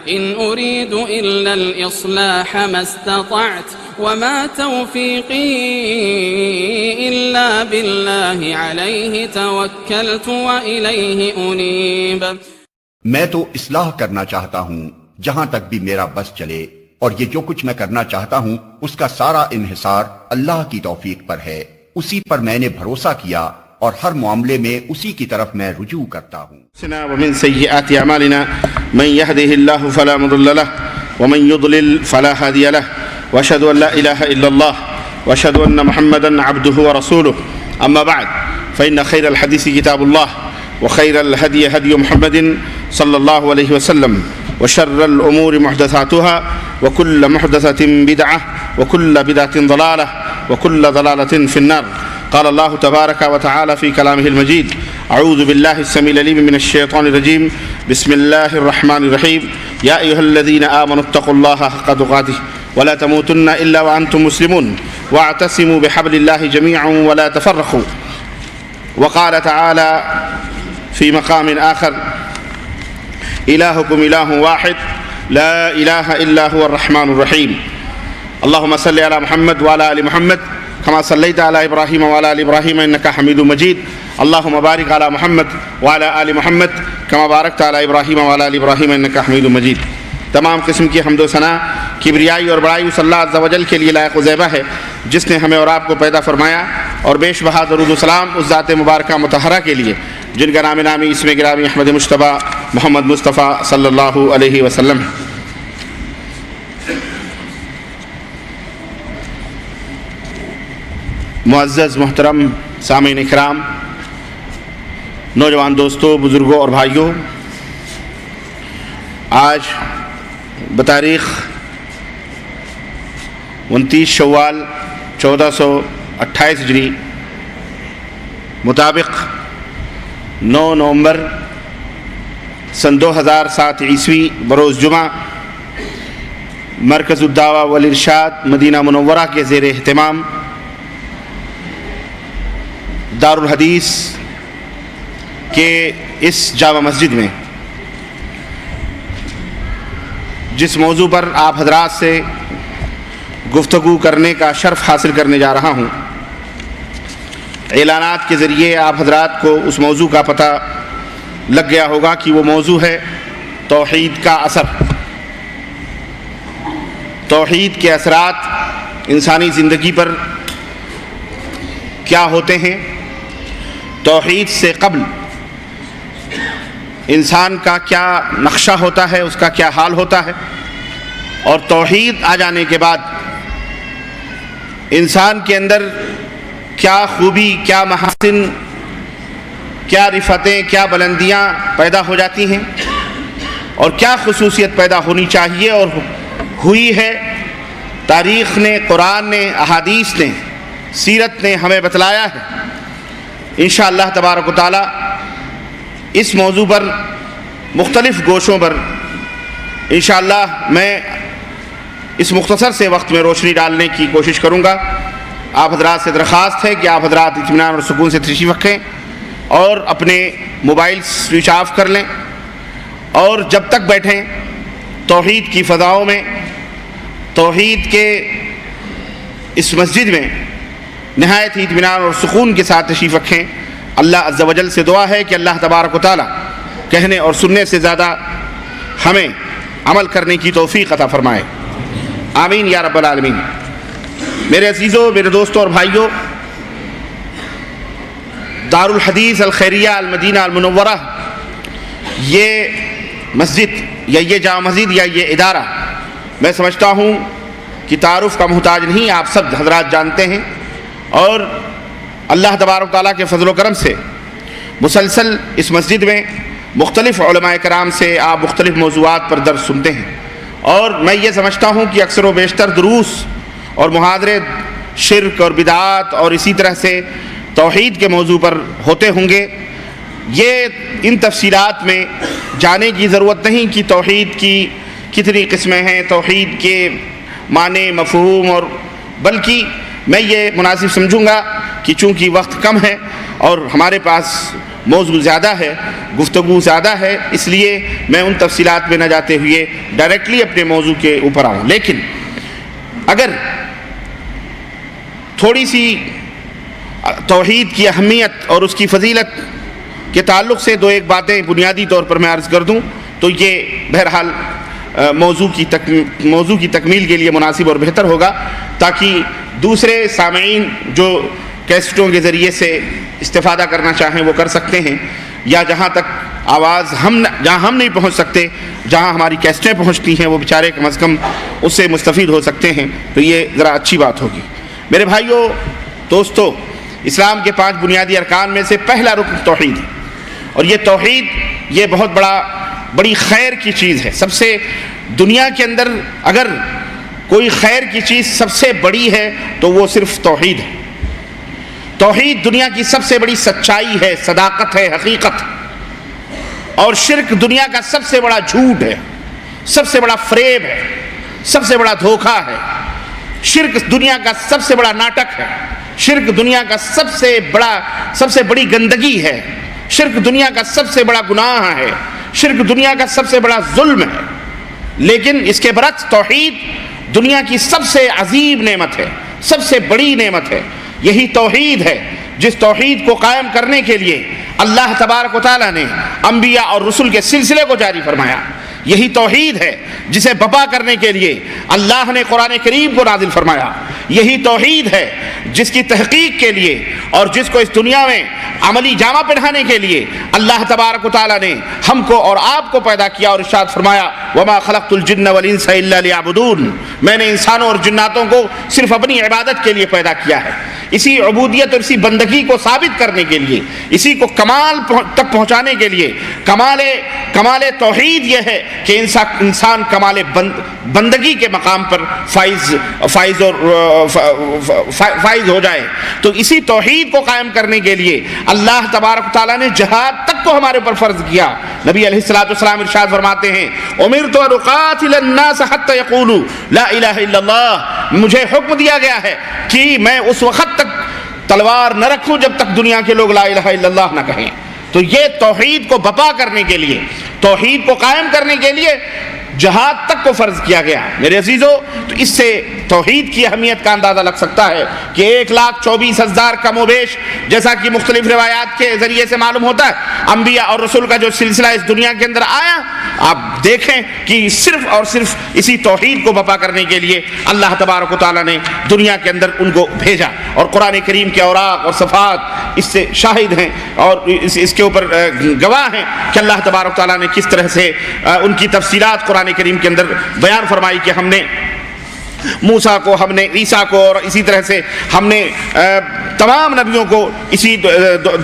إن أريد إلا الإصلاح ما استطعت وما توفيقي إلا بالله عليه توكلت وإليه أنيب۔ میں تو اصلاح کرنا چاہتا ہوں جہاں تک بھی میرا بس چلے، اور یہ جو کچھ میں کرنا چاہتا ہوں اس کا سارا انحصار اللہ کی توفیق پر ہے، اسی پر میں نے بھروسہ کیا اور ہر معاملے میں اسی کی طرف میں رجوع کرتا ہوں۔ ومن سيئات أعمالنا من يهده الله فلا مضل له ومن يضلل فلا هادي له وأشهد أن لا إله إلا الله وأشهد أن محمدا عبده ورسوله أما بعد فإن خير الحديث كتاب الله وخير الهدي هدي محمد صلى الله عليه وسلم وشر الأمور محدثاتها وكل محدثة بدعة وكل بدعة ضلالة وكل ضلالة في النار۔ قال الله تبارك وتعالى في كلامه المجيد: أعوذ بالله السميع العليم من الشيطان الرجيم، بسم الله الرحمن الرحيم، يا أيها الذين آمنوا اتقوا الله حق تقاته ولا تموتن إلا وأنتم مسلمون واعتصموا بحبل الله جميعا ولا تفرقوا۔ وقال تعالى في مقام آخر: إلهكم إله واحد لا إله إلا هو الرحمن الرحيم۔ اللهم صل على محمد وعلى آل محمد كما صليت على إبراهيم وعلى آل إبراهيم إنك حميد مجيد۔ اللهم بارك على محمد وعلى آل محمد كما باركت على إبراهيم وعلى آل إبراهيم إنك حميد مجيد۔ تمام قسم کی حمد و ثنا کبریائی اور بڑائی صلی اللہ عز و جل کے لیے لائق و زیبہ ہے، جس نے ہمیں اور آپ کو پیدا فرمایا، اور بیش بہا درود و سلام اس ذات مبارکہ مطہرہ کے لیے جن کا نام نامی اسم گرامی احمد مجتبیٰ محمد مصطفیٰ صلی اللہ علیہ وسلم۔ معزز محترم سامعین اکرام، نوجوان دوستوں، بزرگوں اور بھائیوں، آج بتاریخ 29 شوال 1428 ہجری مطابق 9 نومبر سن 2007 عیسوی بروز جمعہ مرکز الدعوہ والارشاد مدینہ منورہ کے زیر اہتمام دارالحدیث کے اس جامع مسجد میں جس موضوع پر آپ حضرات سے گفتگو کرنے کا شرف حاصل کرنے جا رہا ہوں، اعلانات کے ذریعے آپ حضرات کو اس موضوع کا پتہ لگ گیا ہوگا کہ وہ موضوع ہے توحید کا اثر۔ توحید کے اثرات انسانی زندگی پر کیا ہوتے ہیں، توحید سے قبل انسان کا کیا نقشہ ہوتا ہے، اس کا کیا حال ہوتا ہے، اور توحید آ جانے کے بعد انسان کے اندر کیا خوبی، کیا محاسن، کیا رفتیں، کیا بلندیاں پیدا ہو جاتی ہیں، اور کیا خصوصیت پیدا ہونی چاہیے اور ہوئی ہے۔ تاریخ نے، قرآن نے، احادیث نے، سیرت نے ہمیں بتلایا ہے۔ انشاءاللہ تبارک و تعالی اس موضوع پر مختلف گوشوں پر انشاءاللہ میں اس مختصر سے وقت میں روشنی ڈالنے کی کوشش کروں گا۔ آپ حضرات سے درخواست ہے کہ آپ حضرات اطمینان اور سکون سے تشریف رکھیں اور اپنے موبائل سوئچ آف کر لیں، اور جب تک بیٹھیں توحید کی فضاؤں میں، توحید کے اس مسجد میں نہایت ہی اطمینان اور سکون کے ساتھ تشریف رکھیں۔ اللہ عز و جل سے دعا ہے کہ اللہ تبارک و تعالی کہنے اور سننے سے زیادہ ہمیں عمل کرنے کی توفیق عطا فرمائے، آمین یا رب العالمین۔ میرے عزیزوں، میرے دوستوں اور بھائیوں، دارالحدیث الخیریہ المدینہ المنورہ، یہ مسجد یا یہ جامع مسجد یا یہ ادارہ، میں سمجھتا ہوں کہ تعارف کا محتاج نہیں، آپ سب حضرات جانتے ہیں، اور اللہ تبارک تعالیٰ کے فضل و کرم سے مسلسل اس مسجد میں مختلف علماء کرام سے آپ مختلف موضوعات پر درس سنتے ہیں، اور میں یہ سمجھتا ہوں کہ اکثر و بیشتر دروس اور محاضرے شرک اور بدعات اور اسی طرح سے توحید کے موضوع پر ہوتے ہوں گے۔ یہ ان تفصیلات میں جانے کی ضرورت نہیں کہ توحید کی کتنی قسمیں ہیں، توحید کے معنی، مفہوم، اور بلکہ میں یہ مناسب سمجھوں گا کہ چونکہ وقت کم ہے اور ہمارے پاس موضوع زیادہ ہے، گفتگو زیادہ ہے، اس لیے میں ان تفصیلات میں نہ جاتے ہوئے ڈائریکٹلی اپنے موضوع کے اوپر آؤں. لیکن اگر تھوڑی سی توحید کی اہمیت اور اس کی فضیلت کے تعلق سے دو ایک باتیں بنیادی طور پر میں عرض کر دوں تو یہ بہرحال موضوع کی تکمیل کے لیے مناسب اور بہتر ہوگا، تاکہ دوسرے سامعین جو کیسٹوں کے ذریعے سے استفادہ کرنا چاہیں وہ کر سکتے ہیں، یا جہاں تک آواز جہاں ہم نہیں پہنچ سکتے، جہاں ہماری کیسٹیں پہنچتی ہیں وہ بیچارے کم از کم اس سے مستفید ہو سکتے ہیں. تو یہ ذرا اچھی بات ہوگی. میرے بھائیوں دوستو، اسلام کے 5 بنیادی ارکان میں سے پہلا رکن توحید ہے، اور یہ توحید یہ بہت بڑی خیر کی چیز ہے. سب سے دنیا کے اندر اگر کوئی خیر کی چیز سب سے بڑی ہے تو وہ صرف توحید ہے. توحید دنیا کی سب سے بڑی سچائی ہے، صداقت ہے، حقیقت. اور شرک دنیا کا سب سے بڑا جھوٹ ہے، سب سے بڑا فریب ہے، سب سے بڑا دھوکہ ہے. شرک دنیا کا سب سے بڑا ناٹک ہے، شرک دنیا کا سب سے بڑی گندگی ہے، شرک دنیا کا سب سے بڑا گناہ ہے، شرک دنیا کا سب سے بڑا ظلم ہے. لیکن اس کے برعکس توحید دنیا کی سب سے عظیم نعمت ہے، سب سے بڑی نعمت ہے. یہی توحید ہے جس توحید کو قائم کرنے کے لیے اللہ تبارک و تعالیٰ نے انبیاء اور رسل کے سلسلے کو جاری فرمایا. یہی توحید ہے جسے بپا کرنے کے لیے اللہ نے قرآن کریم کو نازل فرمایا. یہی توحید ہے جس کی تحقیق کے لیے اور جس کو اس دنیا میں عملی جامہ پہنانے کے لیے اللہ تبارک و تعالیٰ نے ہم کو اور آپ کو پیدا کیا اور ارشاد فرمایا وَمَا خَلَقْتُ الْجِنَّ وَالْإِنسَ إِلَّا لِيَعْبُدُونَ. میں نے انسانوں اور جناتوں کو صرف اپنی عبادت کے لیے پیدا کیا ہے. اسی عبودیت اور اسی بندگی کو ثابت کرنے کے لیے، اسی کو کمال تک پہنچانے کے لیے کمال توحید یہ ہے کہ انسان کمال بندگی کے مقام پر فائز ہو جائے. تو اسی توحید کو قائم کرنے کے لیے اللہ تبارک تعالیٰ نے جہاد تک کو ہمارے اوپر فرض کیا. نبی علیہ الصلوۃ والسلام ارشاد فرماتے ہیں امرت ان اقاتل الناس حتى يقولوا لا الہ الا اللہ. مجھے حکم دیا گیا ہے کہ میں اس وقت تک تلوار نہ رکھوں جب تک دنیا کے لوگ لا الہ الا اللہ نہ کہیں. تو یہ توحید کو بپا کرنے کے لیے، توحید کو قائم کرنے کے لیے جہاد تک کو فرض کیا گیا. میرے عزیزو، تو اس سے توحید کی اہمیت کا اندازہ لگ سکتا ہے کہ 1,24,000 کم و بیش، جیسا کہ مختلف روایات کے ذریعے سے معلوم ہوتا ہے، انبیاء اور رسول کا جو سلسلہ اس دنیا کے اندر آیا، آپ دیکھیں کہ صرف اور صرف اسی توحید کو بپا کرنے کے لیے اللہ تبارک و تعالیٰ نے دنیا کے اندر ان کو بھیجا. اور قرآن کریم کے اوراق اور صفحات اس سے شاہد ہیں اور اس کے اوپر گواہ ہیں کہ اللہ تبارک و تعالیٰ نے کس طرح سے ان کی تفصیلات قرآن کریم کے اندر بیان فرمائی کہ ہم نے موسیٰ کو، ہم نے عیسیٰ کو، اور اسی طرح سے ہم نے تمام نبیوں کو اسی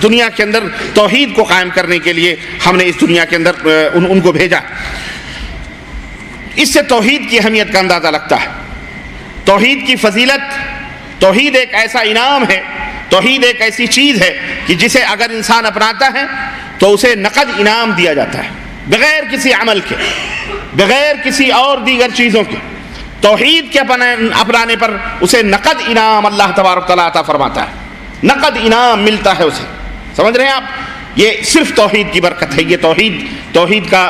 دنیا کے اندر توحید کو قائم کرنے کے لیے ہم نے اس دنیا کے اندر ان کو بھیجا. اس سے توحید کی اہمیت کا اندازہ لگتا ہے، توحید کی فضیلت. توحید ایک ایسا انعام ہے، توحید ایک ایسی چیز ہے کہ جسے اگر انسان اپناتا ہے تو اسے نقد انعام دیا جاتا ہے، بغیر کسی عمل کے، بغیر کسی اور دیگر چیزوں کے. توحید کے اپنانے پر اسے نقد انعام اللہ تبارک تعالیٰ عطا فرماتا ہے، نقد انعام ملتا ہے اسے. سمجھ رہے ہیں آپ؟ یہ صرف توحید کی برکت ہے. یہ توحید کا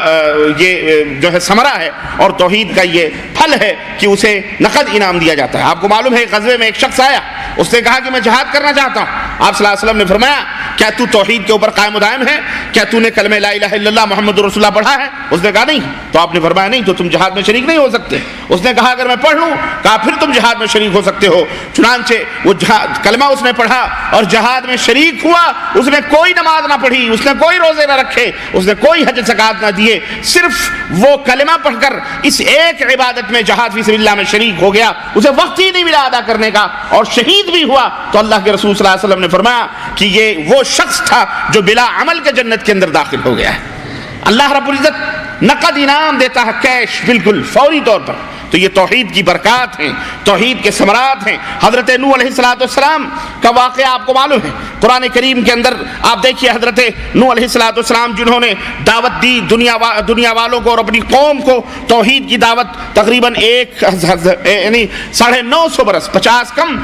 یہ جو ہے ثمرہ ہے اور توحید کا یہ پھل ہے کہ اسے نقد انعام دیا جاتا ہے. آپ کو معلوم ہے غزوے میں ایک شخص آیا، اس نے کہا کہ میں جہاد کرنا چاہتا ہوں. آپ صلی اللہ علیہ وسلم نے فرمایا کیا تو توحید کے اوپر قائم و دائم ہے؟ کیا تو نے کلمہ لا الہ الا اللہ محمد رسول اللہ پڑھا ہے؟ اس نے کہا نہیں. تو آپ نے فرمایا نہیں تو تم جہاد میں شریک نہیں ہو سکتے. اس نے کہا اگر میں پڑھ لوں، کہا پھر تم جہاد میں شریک ہو سکتے ہو. چنانچہ وہ کلمہ اس نے پڑھا اور جہاد میں شریک ہوا. اس نے کوئی نماز نہ پڑھی، اس نے کوئی روزے نہ رکھے، اس نے کوئی حج زکات نہ دیے، صرف وہ کلمہ پڑھ کر اس ایک عبادت میں جہاد فی سبیل اللہ میں شریک ہو گیا. اسے وقت ہی نہیں ملا ادا کرنے کا اور شہید بھی ہوا. تو اللہ کے رسول صلی اللہ علیہ وسلم نے فرمایا کہ یہ وہ شخص تھا جو بلا عمل کے جنت کے اندر داخل ہو گیا ہے. اللہ رب العزت نقد انعام دیتا ہے، کیش، بالکل فوری طور پر. تو یہ توحید کی برکات ہیں، توحید کے ثمرات ہیں. حضرت نوح علیہ السلام کا واقعہ آپ کو معلوم ہے. قرآن کریم کے اندر آپ دیکھیے حضرت نوح علیہ السلام جنہوں نے دعوت دی دنیا والوں کو اور اپنی قوم کو توحید کی دعوت تقریباً 950 برس 50 کم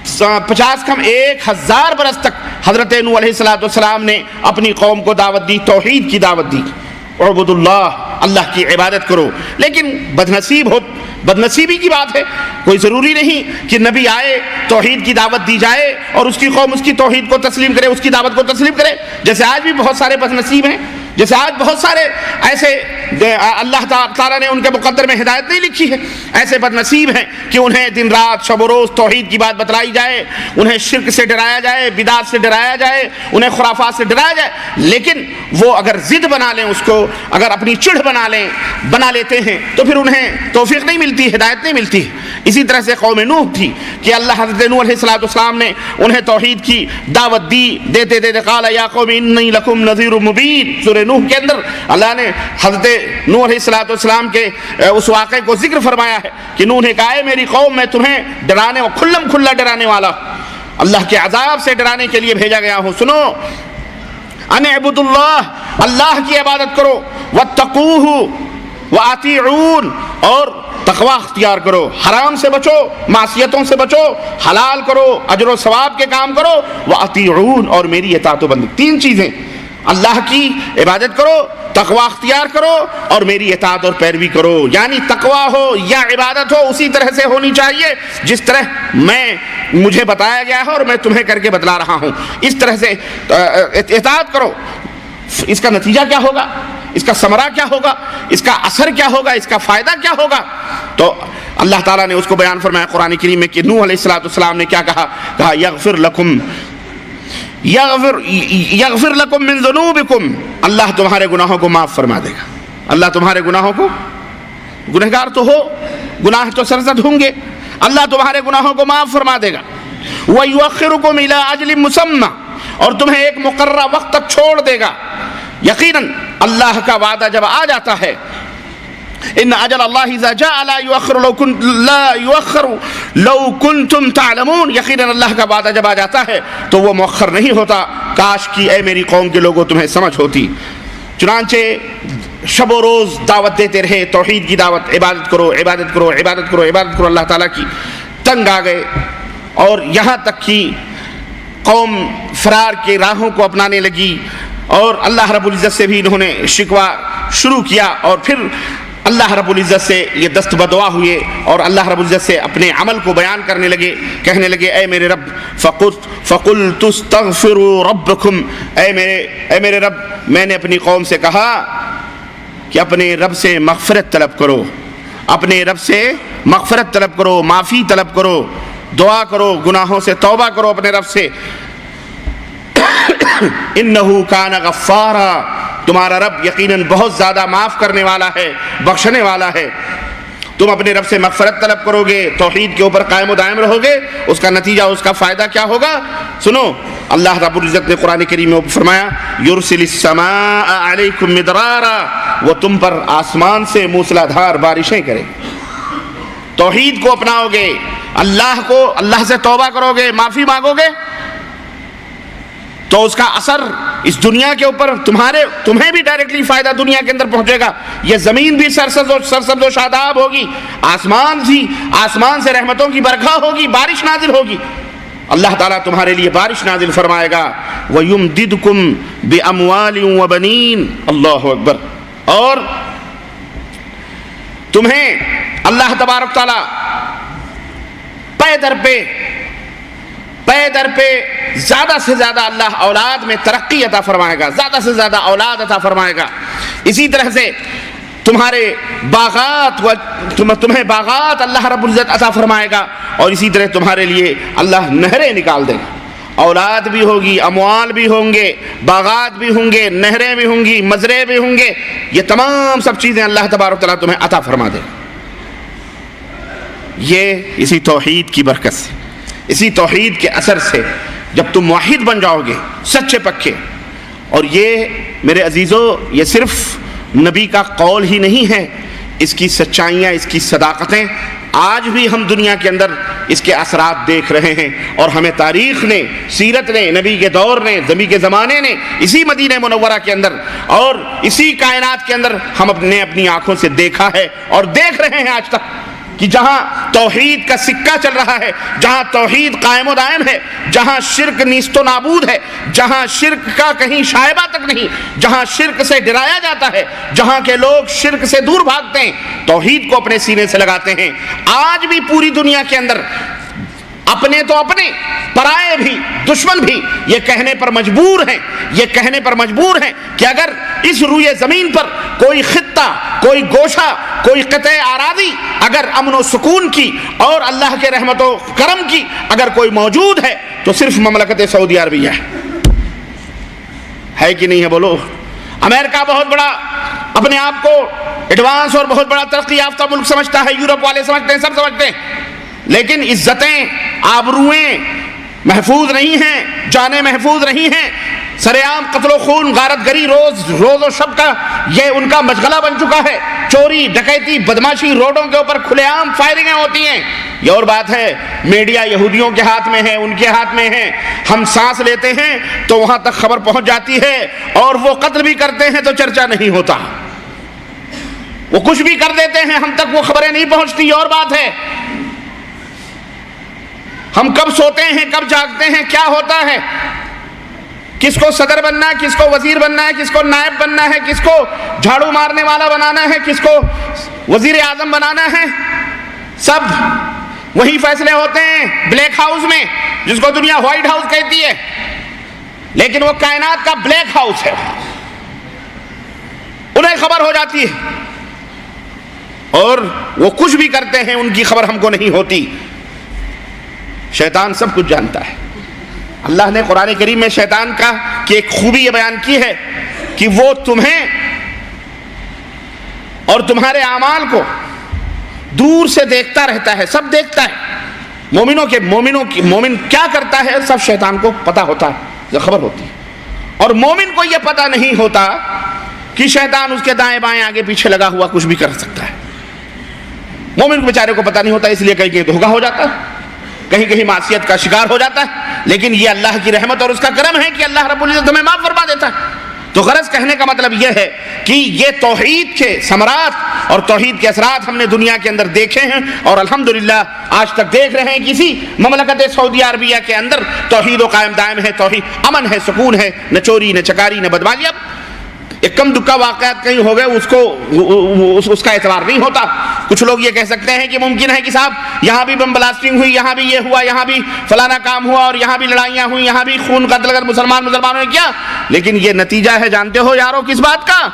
1000 برس تک حضرت نوح علیہ السلام نے اپنی قوم کو دعوت دی، توحید کی دعوت دی، اعبد اللہ، اللہ کی عبادت کرو. لیکن بدنصیبی کی بات ہے، کوئی ضروری نہیں کہ نبی آئے توحید کی دعوت دی جائے اور اس کی قوم اس کی توحید کو تسلیم کرے، اس کی دعوت کو تسلیم کرے. جیسے آج بھی بہت سارے بدنصیب ہیں، جیسے آج بہت سارے ایسے اللہ تعالیٰ نے ان کے مقدر میں ہدایت نہیں لکھی ہے، ایسے بدنصیب ہیں کہ انہیں دن رات شب و روز توحید کی بات بتلائی جائے، انہیں شرک سے ڈرایا جائے، بدعت سے ڈرایا جائے، انہیں خرافات سے ڈرایا جائے، لیکن وہ اگر ضد بنا لیں، اس کو اگر اپنی چڑھ بنا لیتے ہیں تو پھر انہیں توفیق نہیں ملتی، ہدایت نہیں ملتی. اسی طرح سے قوم نوح تھی کہ اللہ حضرت نوح علیہ السلام نے انہیں توحید کی دعوت دی، دیتے قال یا قوم انی لکم نذیر مبین. سورہ نوح کے اندر اللہ نے حضرت نوح علیہ السلام کے اس واقعے کو ذکر فرمایا ہے کہ نوح نے کہا ہے میری قوم میں تمہیں ڈرانے اور کھلا ڈرانے والا، اللہ کے عذاب سے ڈرانے کے لیے بھیجا گیا ہوں. سنو، ان اعبد اللہ کی عبادت کرو، واتقوہ واطیعون، اور تقوی اختیار کرو، حرام سے بچو، معصیتوں سے بچو، حلال کرو، اجر و ثواب کے کام کرو، واطیعون، اور میری اطاعت و بندگی. تین چیزیں، اللہ کی عبادت کرو، تقوی اختیار کرو، اور میری اطاعت اور پیروی کرو. یعنی تقوی ہو یا عبادت ہو اسی طرح سے ہونی چاہیے جس طرح مجھے بتایا گیا ہے اور میں تمہیں کر کے بتلا رہا ہوں، اس طرح سے اطاعت کرو. اس کا نتیجہ کیا ہوگا، اس کا ثمرہ کیا ہوگا، اس کا اثر کیا ہوگا، اس کا فائدہ کیا ہوگا؟ تو اللہ تعالیٰ نے اس کو بیان فرمایا قرآن کریم میں کہ نوح علیہ السلام نے کیا کہا یغفر لکم من ذنوبکم، اللہ تمہارے گناہوں کو معاف فرما دے گا. اللہ تمہارے گناہوں کو، گنہگار تو ہو، گناہ تو سرزد ہوں گے، اللہ تمہارے گناہوں کو معاف فرما دے گا. وَيُؤَخِّرُكُمْ إِلَىٰ أَجْلٍ مُّسَمًّى، اور تمہیں ایک مقررہ وقت تک چھوڑ دے گا. یقیناً اللہ کا وعدہ جب آ جاتا ہے، ان اجل اللہ اذا جاء لا يؤخر لو كنتم تعلمون، یقیناً اللہ کا وعدہ جب آ جاتا ہے تو وہ مؤخر نہیں ہوتا. کاش کی اے میری قوم کے لوگوں تمہیں سمجھ ہوتی. چنانچہ شب و روز دعوت دیتے رہے، توحید کی دعوت، عبادت کرو عبادت کرو عبادت کرو عبادت کرو. اللہ تعالیٰ کی تنگ آ گئے اور یہاں تک کہ قوم فرار کے راہوں کو اپنانے لگی، اور اللہ رب العزت سے بھی انہوں نے شکوہ شروع کیا، اور پھر اللہ رب العزت سے یہ دست بدعا ہوئے اور اللہ رب العزت سے اپنے عمل کو بیان کرنے لگے، کہنے لگے اے میرے رب فقلت استغفروا ربکم، اے میرے رب، میں نے اپنی قوم سے کہا کہ اپنے رب سے مغفرت طلب کرو، اپنے رب سے مغفرت طلب کرو، معافی طلب کرو، دعا کرو، گناہوں سے توبہ کرو اپنے رب سے. انہو کان غفارا، تمہارا رب یقیناً بہت زیادہ معاف کرنے والا ہے، بخشنے والا ہے. تم اپنے رب سے مغفرت طلب کرو گے، توحید کے اوپر قائم و دائم رہو گے، اس کا نتیجہ، اس کا فائدہ کیا ہوگا؟ سنو، اللہ رب العزت نے قرآن کریم میں فرمایا یرسل السماء علیکم مدرارا، وہ تم پر آسمان سے موسلا دھار بارشیں کرے. توحید کو اپناؤ گے، اللہ سے توبہ کرو گے، معافی مانگو گے، تو اس کا اثر اس دنیا کے اوپر تمہیں بھی ڈائریکٹلی فائدہ دنیا کے اندر پہنچے گا. یہ زمین بھی سرسبز و شاداب ہوگی، آسمان سے رحمتوں کی برکھا ہوگی، بارش نازل ہوگی. اللہ تعالیٰ تمہارے لیے بارش نازل فرمائے گا. وَيُمْدِدْكُمْ بِأَمْوَالٍ وَبَنِينَ، اللہ اکبر. اور تمہیں اللہ تبارک تعالیٰ پے در پہ زیادہ سے زیادہ اللہ اولاد میں ترقی عطا فرمائے گا، زیادہ سے زیادہ اولاد عطا فرمائے گا. اسی طرح سے تمہیں باغات اللہ رب العزت عطا فرمائے گا، اور اسی طرح تمہارے لیے اللہ نہریں نکال دے گا. اولاد بھی ہوگی، اموال بھی ہوں گے، باغات بھی ہوں گے، نہریں بھی ہوں گی، مزرعے بھی ہوں گے. یہ تمام سب چیزیں اللہ تبارک تعالیٰ تمہیں عطا فرما دے. یہ اسی توحید کی برکت سے، اسی توحید کے اثر سے جب تم موحد بن جاؤ گے، سچے پکے. اور یہ میرے عزیزو، یہ صرف نبی کا قول ہی نہیں ہے، اس کی سچائیاں، اس کی صداقتیں آج بھی ہم دنیا کے اندر اس کے اثرات دیکھ رہے ہیں. اور ہمیں تاریخ نے، سیرت نے، نبی کے دور نے، نبی کے زمانے نے، اسی مدینہ منورہ کے اندر اور اسی کائنات کے اندر ہم اپنی آنکھوں سے دیکھا ہے اور دیکھ رہے ہیں آج تک. کہ جہاں توحید کا سکہ چل رہا ہے، جہاں توحید قائم و دائم ہے، جہاں شرک نیست و نابود ہے، جہاں شرک کا کہیں شائبہ تک نہیں، جہاں شرک سے ڈرایا جاتا ہے، جہاں کے لوگ شرک سے دور بھاگتے ہیں، توحید کو اپنے سینے سے لگاتے ہیں، آج بھی پوری دنیا کے اندر اپنے تو اپنے، پرائے بھی، دشمن بھی یہ کہنے پر مجبور ہیں کہ اگر اس روئے زمین پر کوئی خطہ، کوئی گوشہ، کوئی قطع اراضی اگر امن و سکون کی اور اللہ کے رحمت و کرم کی اگر کوئی موجود ہے تو صرف مملکت سعودی عربیہ ہے کہ نہیں ہے؟ بولو۔ امریکہ بہت بڑا اپنے آپ کو ایڈوانس اور بہت بڑا ترقی یافتہ ملک سمجھتا ہے، یورپ والے سمجھتے ہیں، سب سمجھتے ہیں، لیکن عزتیں، آبروئیں محفوظ نہیں ہیں، جانیں محفوظ نہیں ہیں، سر عام قتل و خون، غارت گری روز و شب کا یہ ان کا مشغلہ بن چکا ہے، چوری، ڈکیتی، بدماشی، روڈوں کے اوپر کھلے عام فائرنگیں ہوتی ہیں۔ یہ اور بات ہے، میڈیا یہودیوں کے ہاتھ میں ہے، ان کے ہاتھ میں ہے، ہم سانس لیتے ہیں تو وہاں تک خبر پہنچ جاتی ہے، اور وہ قتل بھی کرتے ہیں تو چرچا نہیں ہوتا، وہ کچھ بھی کر دیتے ہیں، ہم تک وہ خبریں نہیں پہنچتی۔ یہ اور بات ہے، ہم کب سوتے ہیں، کب جاگتے ہیں، کیا ہوتا ہے، کس کو صدر بننا ہے، کس کو وزیر بننا ہے، کس کو نائب بننا ہے، کس کو جھاڑو مارنے والا بنانا ہے، کس کو وزیر اعظم بنانا ہے، سب وہی فیصلے ہوتے ہیں بلیک ہاؤس میں، جس کو دنیا وائٹ ہاؤس کہتی ہے، لیکن وہ کائنات کا بلیک ہاؤس ہے، انہیں خبر ہو جاتی ہے، اور وہ کچھ بھی کرتے ہیں، ان کی خبر ہم کو نہیں ہوتی۔ شیطان سب کچھ جانتا ہے۔ اللہ نے قرآن کریم میں شیطان کی ایک خوبی یہ بیان کی ہے کہ وہ تمہیں اور تمہارے اعمال کو دور سے دیکھتا رہتا ہے، سب دیکھتا ہے، مومن کیا کرتا ہے سب شیطان کو پتا ہوتا ہے، خبر ہوتی ہے، اور مومن کو یہ پتا نہیں ہوتا کہ شیطان اس کے دائیں بائیں آگے پیچھے لگا ہوا کچھ بھی کر سکتا ہے۔ مومن کو بیچارے کو پتا نہیں ہوتا، اس لیے کہیں کہیں دھوکا ہو جاتا ہے، کہیں کہیں معصیت کا شکار ہو جاتا ہے، لیکن یہ اللہ کی رحمت اور اس کا کرم ہے کہ اللہ رب العزت ہمیں معاف فرما دیتا ہے۔ تو غرض کہنے کا مطلب یہ ہے کہ یہ توحید کے ثمرات اور توحید کے اثرات ہم نے دنیا کے اندر دیکھے ہیں، اور الحمدللہ آج تک دیکھ رہے ہیں کسی مملکت سعودی عربیہ کے اندر توحید و قائم دائم ہے، توحید، امن ہے، سکون ہے، نہ چوری، نہ چکاری، نہ بدماشی۔ اب ایک کم دکا واقعات کہیں ہو گئے، اس کا اعتبار نہیں ہوتا۔ کچھ لوگ یہ کہہ سکتے ہیں کہ ممکن ہے کہ صاحب یہاں بھی بم بلاسٹنگ ہوئی، یہاں بھی یہ ہوا، یہاں بھی فلانا کام ہوا، اور یہاں بھی لڑائیاں ہوئی، یہاں بھی خون قتل کر مسلمانوں نے کیا، لیکن یہ نتیجہ ہے، جانتے ہو یارو کس بات کا؟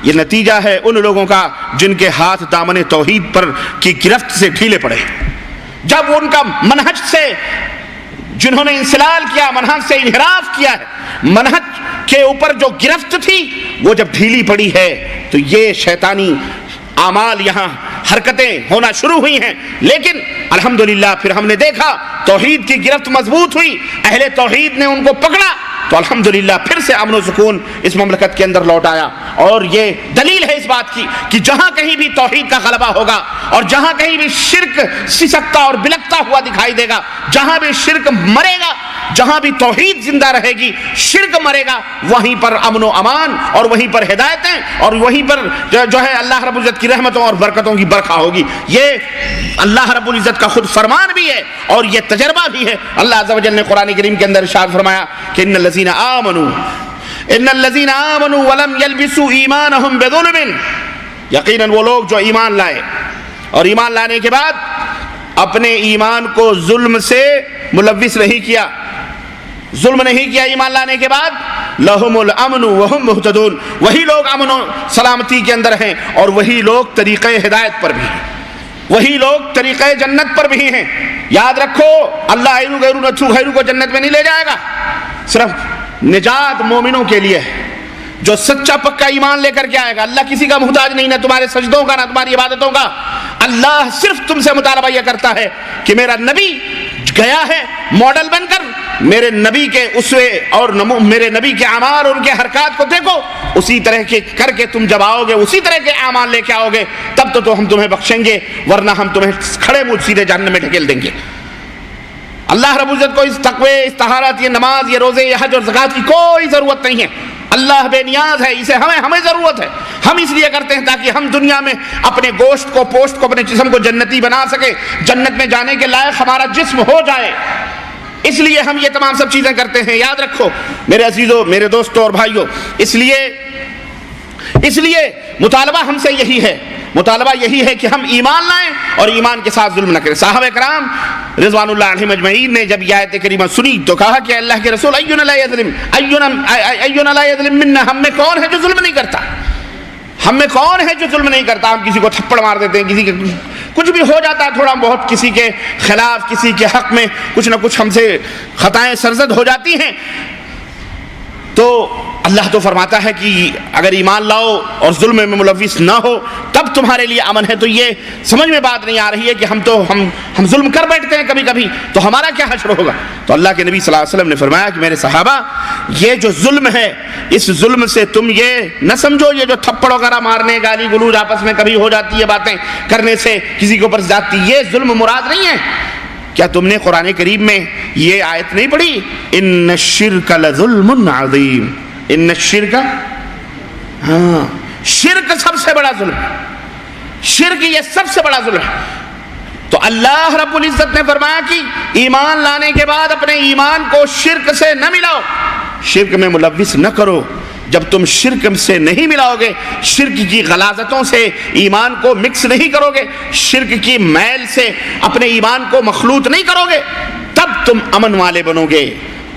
یہ نتیجہ ہے ان لوگوں کا جن کے ہاتھ دامن توحید پر کی گرفت سے ڈھیلے پڑے، جب ان کا منہج سے جنہوں نے انسلال کیا، منہج سے انحراف کیا ہے، منہج کے اوپر جو گرفت تھی وہ جب ڈھیلی پڑی ہے تو یہ شیطانی اعمال یہاں حرکتیں ہونا شروع ہوئی ہیں۔ لیکن الحمدللہ پھر ہم نے دیکھا توحید کی گرفت مضبوط ہوئی، اہل توحید نے ان کو پکڑا تو الحمدللہ پھر سے امن و سکون اس مملکت کے اندر لوٹ آیا۔ اور یہ دلیل ہے اس بات کی کہ جہاں کہیں بھی توحید کا غلبہ ہوگا، اور جہاں کہیں بھی شرک سسکتا اور بلکتا ہوا دکھائی دے گا، جہاں بھی شرک مرے گا، جہاں بھی توحید زندہ رہے گی، شرک مرے گا، وہیں پر امن و امان اور وہیں پر ہدایتیں اور وہیں پر جو ہے اللہ رب العزت کی رحمتوں اور برکتوں کی برکھا ہوگی۔ یہ اللہ رب العزت کا خود فرمان بھی ہے اور یہ تجربہ بھی ہے۔ اللہ عز و جل نے قرآن کریم کے اندر ارشاد فرمایا کہ ان الذین آمنوا ولم يلبسوا ایمانہم بظلم، یقیناً وہ لوگ جو ایمان لائے اور ایمان لانے کے بعد اپنے ایمان کو ظلم سے ملوث نہیں کیا، ظلم نہیں کیا ایمان لانے کے بعد، لہم الامن وہم مہتدون، وہی لوگ امن و سلامتی کے اندر ہیں اور وہی لوگ طریقہ ہدایت پر بھی ہیں، وہی لوگ طریقہ جنت پر بھی ہیں۔ یاد رکھو اللہ ایرو غیرو نچو غیرو کو جنت میں نہیں لے جائے گا، صرف نجات مومنوں کے لیے ہے، جو سچا پکا ایمان لے کر کے آئے گا۔ اللہ کسی کا محتاج نہیں، نہ تمہارے سجدوں کا، نہ تمہاری عبادتوں کا۔ اللہ صرف تم سے مطالبہ یہ کرتا ہے کہ میرا نبی گیا ہے ماڈل بن کر، میرے نبی کے اسوے اور میرے نبی کے اعمال اور ان کے حرکات کو دیکھو، اسی طرح کے کر کے تم جب آؤ گے، اسی طرح کے اعمال لے کے آؤ گے، تب تو ہم تمہیں بخشیں گے، ورنہ ہم تمہیں کھڑے منہ سیدھے جہنم میں ڈھکیل دیں گے۔ اللہ رب العزت کو اس تقوی، اس طہارت، یہ نماز، یہ روزے، یہ حج اور زکوٰۃ کی کوئی ضرورت نہیں ہے۔ اللہ بے نیاز ہے، اسے ہمیں ضرورت ہے۔ ہم اس لیے کرتے ہیں تاکہ ہم دنیا میں اپنے گوشت کو پوشت کو اپنے جسم کو جنتی بنا سکے، جنت میں جانے کے لائق ہمارا جسم ہو جائے، اس لیے ہم یہ تمام سب چیزیں کرتے ہیں۔ یاد رکھو میرے عزیزوں، میرے دوستوں اور بھائیوں، اس لیے مطالبہ ہم سے یہی ہے، مطالبہ یہی ہے کہ ہم ایمان لائیں اور ایمان کے ساتھ ظلم نہ کریں۔ صحابہ کرام رضوان اللہ علیہم اجمعین نے جب یہ آیت کریمہ سنی تو کہا کہ اللہ کے رسول اینا لا یظلم، اینا لا یظلم منا، ہم میں کون ہے جو ظلم نہیں کرتا، ہم میں کون ہے جو ظلم نہیں کرتا۔ ہم کسی کو تھپڑ مار دیتے ہیں، کسی کے کچھ بھی ہو جاتا ہے تھوڑا بہت، کسی کے خلاف کسی کے حق میں کچھ نہ کچھ ہم سے خطائیں سرزد ہو جاتی ہیں، تو اللہ تو فرماتا ہے کہ اگر ایمان لاؤ اور ظلم میں ملوث نہ ہو تب تمہارے لیے امن ہے۔ تو یہ سمجھ میں بات نہیں آ رہی ہے کہ ہم ظلم کر بیٹھتے ہیں کبھی کبھی، تو ہمارا کیا حشر ہوگا؟ تو اللہ کے نبی صلی اللہ علیہ وسلم نے فرمایا کہ میرے صحابہ، یہ جو ظلم ہے اس ظلم سے تم یہ نہ سمجھو یہ جو تھپڑ وغیرہ مارنے، گالی گلوج آپس میں کبھی ہو جاتی ہے باتیں کرنے سے کسی کے اوپر زیادتی، یہ ظلم مراد نہیں ہے۔ کیا تم نے قرآن کریم میں یہ آیت نہیں پڑھی؟ ان الشرک لظلم عظیم، ان الشرک، ہاں شرک سب سے بڑا ظلم ہے، شرک یہ سب سے بڑا ظلم ہے۔ تو اللہ رب العزت نے فرمایا کہ ایمان لانے کے بعد اپنے ایمان کو شرک سے نہ ملاؤ، شرک میں ملوث نہ کرو۔ جب تم شرک سے نہیں ملاؤ گے، شرک کی غلاظتوں سے ایمان کو مکس نہیں کرو گے، شرک کی میل سے اپنے ایمان کو مخلوط نہیں کرو گے، تب تم امن والے بنو گے،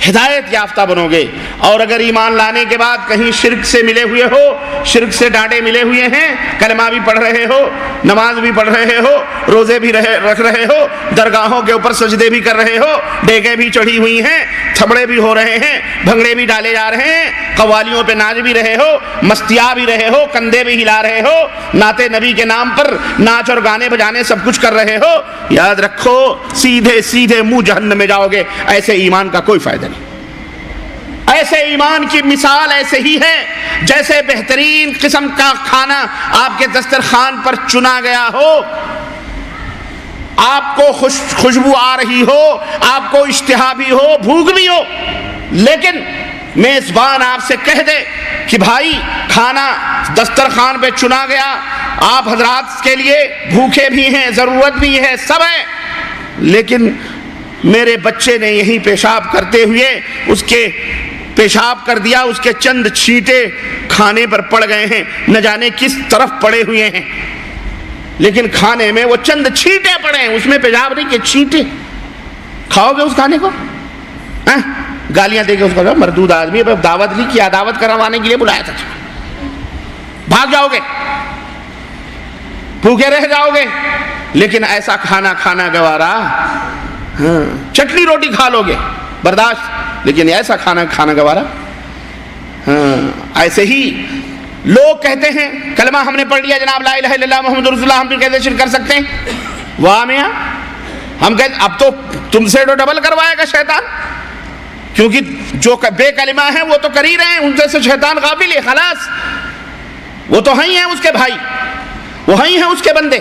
ہدایت یافتہ بنو گے۔ اور اگر ایمان لانے کے بعد کہیں شرک سے ملے ہوئے ہو، شرک سے ڈانٹے ملے ہوئے ہیں، کلمہ بھی پڑھ رہے ہو، نماز بھی پڑھ رہے ہو، روزے بھی رکھ رہے ہو، درگاہوں کے اوپر سجدے بھی کر رہے ہو، ڈیگیں بھی چڑھی ہوئی ہیں، تھپڑے بھی ہو رہے ہیں، بھنگڑے بھی ڈالے جا رہے ہیں، قوالیوں پہ ناچ بھی رہے ہو، مستیا بھی رہے ہو، کندھے بھی ہلا رہے ہو، نعت نبی کے نام پر ناچ اور گانے بجانے سب کچھ کر رہے ہو، یاد رکھو سیدھے سیدھے منہ جہنم میں جاؤ گے۔ ایسے ایمان کا کوئی فائدہ نہیں۔ ایسے ایمان کی مثال ایسے ہی ہے جیسے بہترین قسم کا کھانا آپ کے دسترخوان پر چنا گیا ہو، آپ کو خوشبو آ رہی ہو، آپ کو اشتہا بھی ہو، بھوک بھی ہو، لیکن میزبان آپ سے کہہ دے کہ بھائی کھانا دسترخوان پہ چنا گیا، آپ حضرات کے لیے بھوکے بھی ہیں، ضرورت بھی ہے، سب ہے، لیکن میرے بچے نے یہیں پیشاب کرتے ہوئے اس کے پیشاب کر دیا، اس کے چند چھینٹے کھانے پر پڑ گئے ہیں، نہ جانے کس طرف پڑے ہوئے ہیں، لیکن کھانے میں وہ چند چھینٹے پڑے ہیں، اس میں پیشاب نہیں کہ چھینٹے۔ کھاؤ گے اس کھانے کو؟ گالیاں دے کے اس کو، مردود آدمی، دعوت لی کیا، دعوت کروانے کے لیے بلایا تھا، بھاگ جاؤ گے، بھوکے رہ جاؤ گے۔ لیکن ایسا کھانا کھانا گوارا، چٹنی روٹی کھا لو گے برداشت، لیکن ایسا کھانا کھانا گوارا۔ ایسے ہی لوگ کہتے ہیں کلمہ ہم نے پڑھ لیا جناب لا الہ الا اللہ محمد رسول اللہ، ہم بھی کیسے شرک کر سکتے ہیں؟ واہ میاں، ہم کہتے اب تو تم سے تو ڈبل کروائے گا شیطان، کیونکہ جو بے کلمہ ہیں وہ تو کر ہی رہے ہیں، ان سے شیطان غافل ہے، خلاص وہ تو ہیں اس کے بھائی، وہ ہیں اس کے بندے،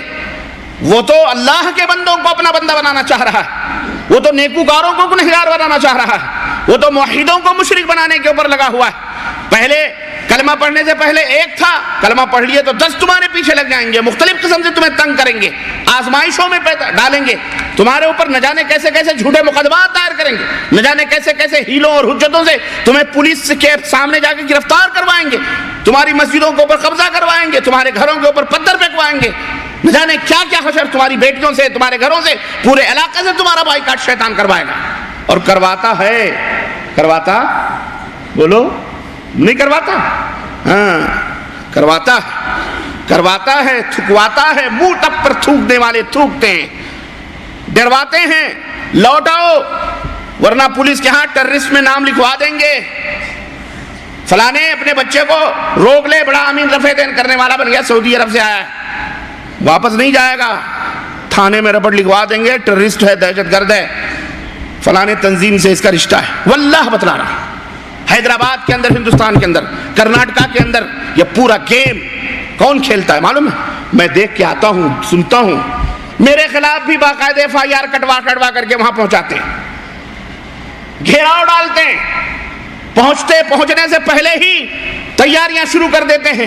وہ تو اللہ کے بندوں کو اپنا بندہ بنانا چاہ رہا ہے، وہ تو نیکوکاروں کو گنہگار بنانا چاہ رہا ہے، وہ تو موحدوں کو مشرک بنانے کے اوپر لگا ہوا ہے۔ پہلے کلمہ پڑھنے سے پہلے ایک تھا، کلمہ پڑھ لیے تو 10 تمہارے پیچھے لگ جائیں گے، مختلف قسم سے تمہیں تنگ کریں گے، آزمائشوں میں ڈالیں گے، تمہارے اوپر نہ جانے کیسے کیسے جھوٹے مقدمات دائر کریں گے، نہ جانے کیسے کیسے ہیلوں اور حجتوں سے تمہیں پولیس کے سامنے جا کے گرفتار کروائیں گے، تمہاری مسجدوں کے اوپر قبضہ کروائیں گے، تمہارے گھروں کے اوپر پتھر پھینکوائیں گے، نہ جانے کیا کیا حشر تمہاری بیٹیوں سے، تمہارے گھروں سے، پورے علاقے سے تمہارا بائیکاٹ شیطان کروائے گا، اور کرواتا ہے، کرواتا، بولو نہیں کرواتا؟ ہاں کرواتا ہے، تھکواتا ہے، منہ ٹپ پر تھوکنے والے تھوکتے ہیں، ڈرواتے ہیں لوٹاؤ ورنہ پولیس کے ہاں ٹیررسٹ میں نام لکھوا دیں گے، فلانے اپنے بچے کو روک لے، بڑا امین رفع دین کرنے والا بن گیا، سعودی عرب سے آیا ہے، واپس نہیں جائے گا، تھانے میں رپورٹ لکھوا دیں گے، ٹیررسٹ ہے، دہشت گرد ہے، فلانے تنظیم سے اس کا رشتہ ہے۔ واللہ بتلا رہا، حیدرآباد کے اندر، ہندوستان کے اندر، کرناٹکا کے اندر یہ پورا گیم کون کھیلتا ہے معلوم ہے؟ میں دیکھ کے آتا ہوں، سنتا ہوں، میرے خلاف بھی باقاعدہ FIR کٹوا کر کے وہاں پہنچاتے ہیں، گھیراؤ ڈالتے ہیں، پہنچنے سے پہلے ہی تیاریاں شروع کر دیتے ہیں،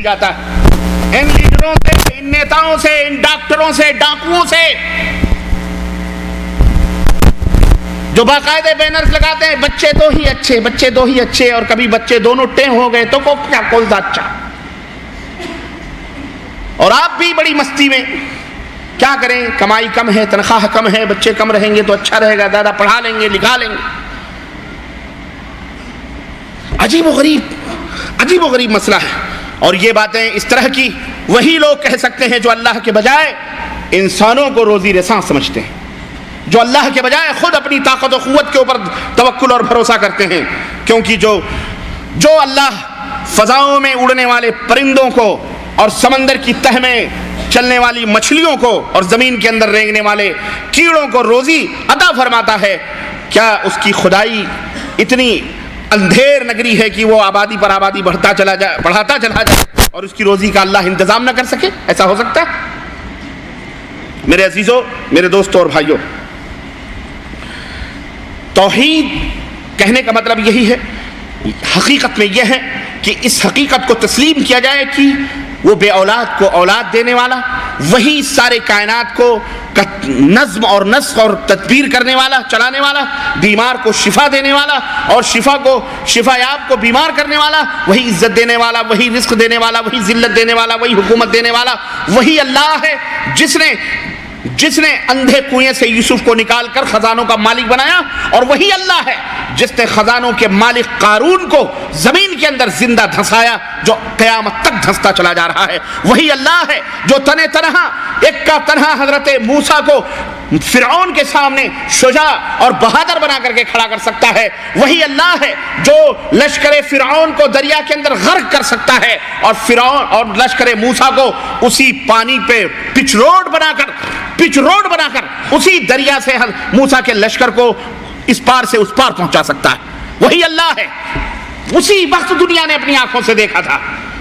بھول جاتا ہے، ان لیڈروں سے، ان نیتاؤں سے، ان ڈاکٹروں سے، ڈاکوؤں سے جو باقاعدہ بینرز لگاتے ہیں بچے دو ہی اچھے، بچے دو ہی اچھے، اور کبھی بچے دونوں ٹے ہو گئے تو کیا کون سا اچھا، اور آپ بھی بڑی مستی میں کیا کریں، کمائی کم ہے، تنخواہ کم ہے، بچے کم رہیں گے تو اچھا رہے گا، زیادہ پڑھا لیں گے، لکھا لیں گے۔ عجیب و غریب مسئلہ ہے، اور یہ باتیں اس طرح کی وہی لوگ کہہ سکتے ہیں جو اللہ کے بجائے انسانوں کو روزی رساں سمجھتے ہیں، جو اللہ کے بجائے خود اپنی طاقت و قوت کے اوپر توکل اور بھروسہ کرتے ہیں، کیونکہ جو اللہ فضاؤں میں اڑنے والے پرندوں کو اور سمندر کی تہ میں چلنے والی مچھلیوں کو اور زمین کے اندر رینگنے والے کیڑوں کو روزی عطا فرماتا ہے، کیا اس کی خدائی اتنی اندھیر نگری ہے کہ وہ آبادی پر آبادی بڑھاتا چلا جائے اور اس کی روزی کا اللہ انتظام نہ کر سکے؟ ایسا ہو سکتا ہے؟ میرے عزیزوں، میرے دوستوں اور بھائیوں، توحید کہنے کا مطلب یہی ہے، حقیقت میں یہ ہے کہ اس حقیقت کو تسلیم کیا جائے کہ وہ بے اولاد کو اولاد دینے والا، وہی سارے کائنات کو نظم اور نسق اور تدبیر کرنے والا، چلانے والا، بیمار کو شفا دینے والا اور شفا یاب کو بیمار کرنے والا، وہی عزت دینے والا، وہی رزق دینے والا، وہی ذلت دینے والا، وہی حکومت دینے والا، وہی اللہ ہے جس نے اندھے کنویں سے یوسف کو نکال کر خزانوں کا مالک بنایا، اور وہی اللہ ہے جس نے خزانوں کے مالک قارون کو زمین کے اندر زندہ دھنسایا جو قیامت تک دھنستا چلا جا رہا ہے، وہی اللہ ہے جو تنہا حضرت موسیٰ کو فرعون کے سامنے شجاع اور بہادر بنا کر کے کھڑا کر سکتا ہے، وہی اللہ ہے جو لشکر فرعون کو دریا کے اندر غرق کر سکتا ہے اور فرعون اور لشکر موسیٰ کو اسی پانی پہ پچ روڈ بنا کر اسی دریا سے موسیٰ کے لشکر کو اس پار سے اس پار پہنچا سکتا ہے، وہی اللہ ہے۔ اسی وقت دنیا نے اپنی آنکھوں سے دیکھا تھا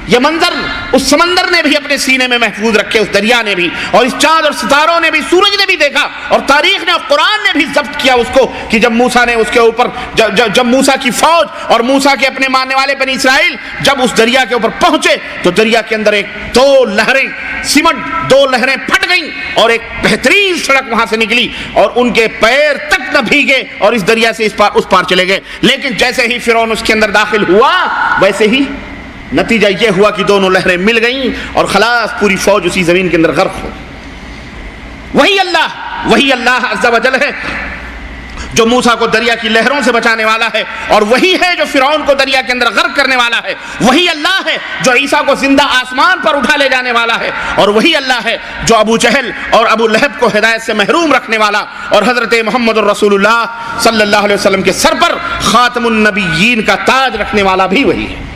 یہ منظر، اس سمندر نے بھی اپنے سینے میں محفوظ رکھے، اس دریا نے بھی، اور اس چاند اور ستاروں نے بھی، سورج نے بھی دیکھا، اور تاریخ نے اور قرآن نے بھی ضبط کیا اس کو کہ جب موسیٰ نے اس کے اوپر جب موسیٰ کی فوج اور موسیٰ کے اپنے ماننے والے بنی اسرائیل جب اس دریا کے اوپر پہنچے تو دریا کے اندر دو لہریں پھٹ گئیں اور ایک بہترین سڑک وہاں سے نکلی اور ان کے پیر تک نہ بھیگے اور اس دریا سے اس پار چلے گئے، لیکن جیسے ہی فرعون اس کے اندر داخل ہوا ویسے ہی نتیجہ یہ ہوا کہ دونوں لہریں مل گئیں اور خلاص پوری فوج اسی زمین کے اندر غرق ہو۔ وہی اللہ عز و جل ہے جو موسیٰ کو دریا کی لہروں سے بچانے والا ہے، اور وہی ہے جو فرعون کو دریا کے اندر غرق کرنے والا ہے، وہی اللہ ہے جو عیسیٰ کو زندہ آسمان پر اٹھا لے جانے والا ہے، اور وہی اللہ ہے جو ابو جہل اور ابو لہب کو ہدایت سے محروم رکھنے والا اور حضرت محمد الرسول اللہ صلی اللہ علیہ وسلم کے سر پر خاتم النبیین کا تاج رکھنے والا بھی وہی ہے،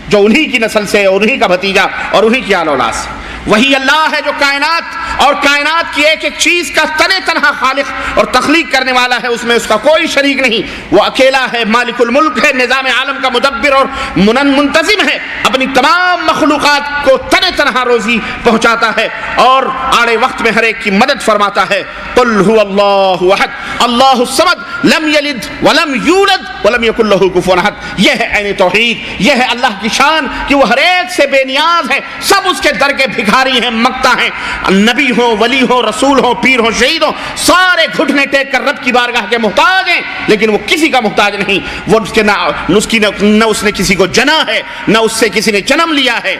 جو انہی کی نسل سے اور انہی کا بھتیجا اور انہی کی آل اولاد سے۔ وہی اللہ ہے جو کائنات کی ایک چیز کا تنہا خالق اور تخلیق کرنے والا ہے، اس میں اس کا کوئی شریک نہیں، وہ اکیلا ہے، مالک الملک ہے، نظام عالم کا مدبر اور منتظم ہے، اپنی تمام مخلوقات کو تنہا روزی پہنچاتا ہے اور آڑے وقت میں ہر ایک کی مدد فرماتا ہے۔ قل هو اللہ احد اللہ الصمد لم یلد ولم یولد ولم یکن له کفوا احد۔ یہ ہے عین توحید، یہ ہے اللہ کی شان کہ وہ ہر ایک سے بے نیاز ہے، سب اس کے در کے بھکاری ہیں، مقتا ہیں، نبی ہو، ولی ہو، رسول ہو، پیر ہو، شہید ہو، سارے گھٹنے ٹیک کر رب کی بارگاہ کے محتاج ہیں، لیکن وہ کسی کا محتاج نہیں، وہ نہ اس نے کسی کو جنا ہے، نہ اس سے کسی نے جنم لیا ہے،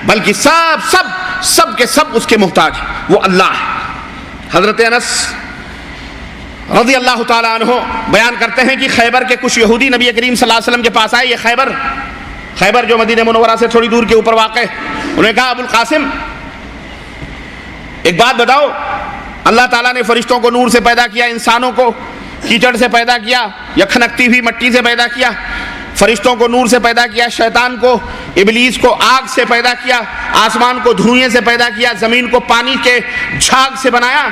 بلکہ سب کے سب اس کے محتاج ہیں، وہ اللہ ہے۔ حضرت انس رضی اللہ تعالیٰ عنہ بیان کرتے ہیں کہ خیبر کے کچھ یہودی نبی کریم صلی اللہ علیہ وسلم کے پاس آئے، یہ خیبر جو مدینہ منورہ سے تھوڑی دور کے اوپر واقع ہے، انہوں نے کہا ابو القاسم ایک بات بتاؤ، اللہ تعالیٰ نے فرشتوں کو نور سے پیدا کیا، انسانوں کو کیچڑ سے پیدا کیا یا کھنکتی ہوئی مٹی سے پیدا کیا، فرشتوں کو نور سے پیدا کیا، شیطان کو، ابلیس کو آگ سے پیدا کیا، آسمان کو دھوئیں سے پیدا کیا، زمین کو پانی کے جھاگ سے بنایا،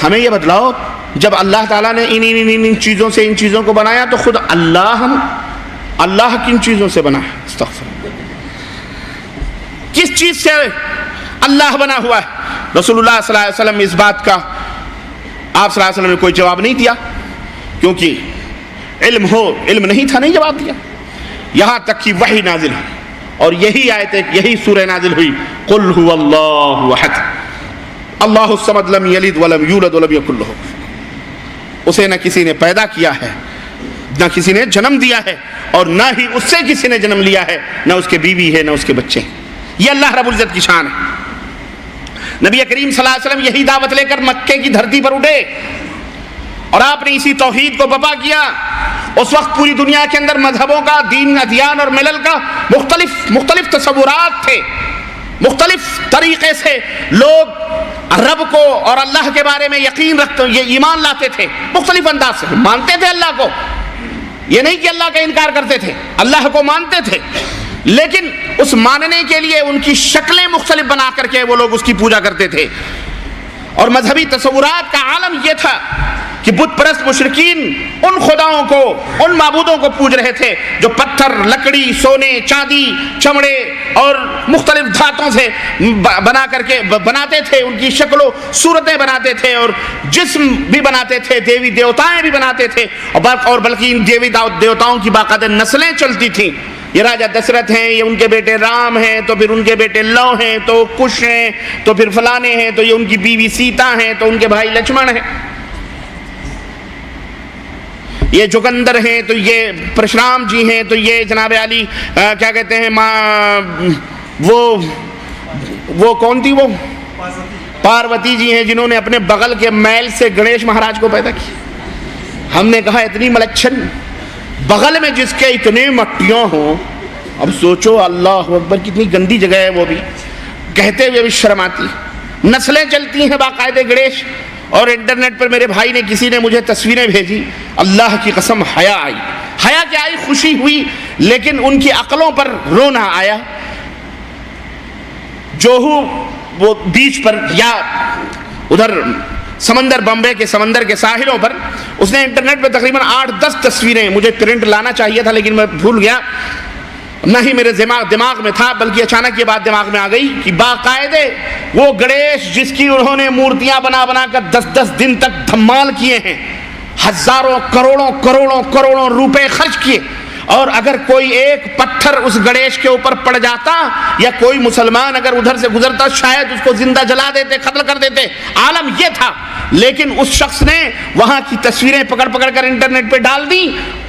ہمیں یہ بتلاؤ جب اللہ تعالیٰ نے ان چیزوں سے ان چیزوں کو بنایا تو خود اللہ کن چیزوں سے بنا ہے؟ استغفر، کس چیز سے اللہ بنا ہوا ہے؟ رسول اللہ صلی اللہ علیہ وسلم اس بات کا آپ صلی اللہ علیہ وسلم نے کوئی جواب نہیں دیا، کیونکہ علم نہیں تھا، نہیں جواب دیا، یہاں تک کہ وحی نازل ہے اور یہی آیت یہی سورہ نازل ہوئی قل هو اللہ احد اللہ الصمد لم یلد ولم یولد ولم یکن لہ، اسے نہ کسی نے پیدا کیا ہے نہ کسی نے جنم دیا ہے اور نہ ہی اس سے کسی نے جنم لیا ہے، نہ اس کے بیوی ہے نہ اس کے بچے ہیں۔ یہ اللہ رب العزت کی شان ہے۔ نبی کریم صلی اللہ علیہ وسلم یہی دعوت لے کر مکے کی دھرتی پر اٹھے اور آپ نے اسی توحید کو بپا کیا۔ اس وقت پوری دنیا کے اندر مذہبوں کا، دین، ادیان اور ملل کا مختلف تصورات تھے، مختلف طریقے سے لوگ رب کو اور اللہ کے بارے میں یقین رکھتے، یہ ایمان لاتے تھے، مختلف انداز سے مانتے تھے اللہ کو، یہ نہیں کہ اللہ کا انکار کرتے تھے، اللہ کو مانتے تھے، لیکن اس ماننے کے لیے ان کی شکلیں مختلف بنا کر کے وہ لوگ اس کی پوجا کرتے تھے۔ اور مذہبی تصورات کا عالم یہ تھا کہ بت پرست مشرکین ان خداؤں کو، ان معبودوں کو پوج رہے تھے جو پتھر، لکڑی، سونے، چاندی، چمڑے اور مختلف دھاتوں سے بنا کر کے بناتے تھے، ان کی شکل و صورتیں بناتے تھے اور جسم بھی بناتے تھے، دیوی دیوتائیں بھی بناتے تھے، اور بلکہ ان دیوی دیوتاؤں کی باقاعدہ نسلیں چلتی تھیں۔ یہ راجہ دشرتھ ہیں، یہ ان کے بیٹے رام ہیں، تو پھر ان کے بیٹے لو ہیں، تو کش ہیں، تو پھر فلانے ہیں، تو یہ ان کی بیوی سیتا ہیں، تو ان کے بھائی لکشمن ہیں، یہ جوگندر ہیں، تو یہ پرشرام جی ہیں، تو یہ جناب علی کیا کہتے ہیں وہ کون تھی، وہ پاروتی جی ہیں جنہوں نے اپنے بغل کے میل سے گنیش مہاراج کو پیدا کیا۔ ہم نے کہا اتنی ملچھن بغل میں جس کے اتنے مٹیاں ہوں، اب سوچو اللہ اکبر کتنی گندی جگہ ہے، وہ بھی کہتے ہوئے بھی شرم آتی۔ نسلیں چلتی ہیں باقاعدہ گنیش، اور انٹرنیٹ پر میرے بھائی نے کسی نے مجھے تصویریں بھیجی، اللہ کی قسم حیا آئی، حیا کیا آئی، خوشی ہوئی، لیکن ان کی عقلوں پر رونا آیا۔ جوہو وہ بیچ پر یا ادھر سمندر، بمبے کے سمندر کے ساحلوں پر، اس نے انٹرنیٹ پہ تقریباً 8-10 تصویریں، مجھے پرنٹ لانا چاہیے تھا لیکن میں بھول گیا، نہ ہی میرے دماغ میں تھا، بلکہ اچانک یہ بات دماغ میں آ گئی کہ باقاعدہ وہ گنیش جس کی انہوں نے مورتیاں بنا بنا کر 10-10 دن تک دھمال کیے ہیں، ہزاروں کروڑوں روپے خرچ کیے، اور اگر کوئی ایک پتھر اس گنیش کے اوپر پڑ جاتا یا کوئی مسلمان اگر ادھر سے گزرتا شاید اس کو زندہ جلا دیتے، قتل کر دیتے، عالم یہ تھا۔ لیکن اس شخص نے وہاں کی تصویریں پکڑ کر انٹرنیٹ پہ ڈال دی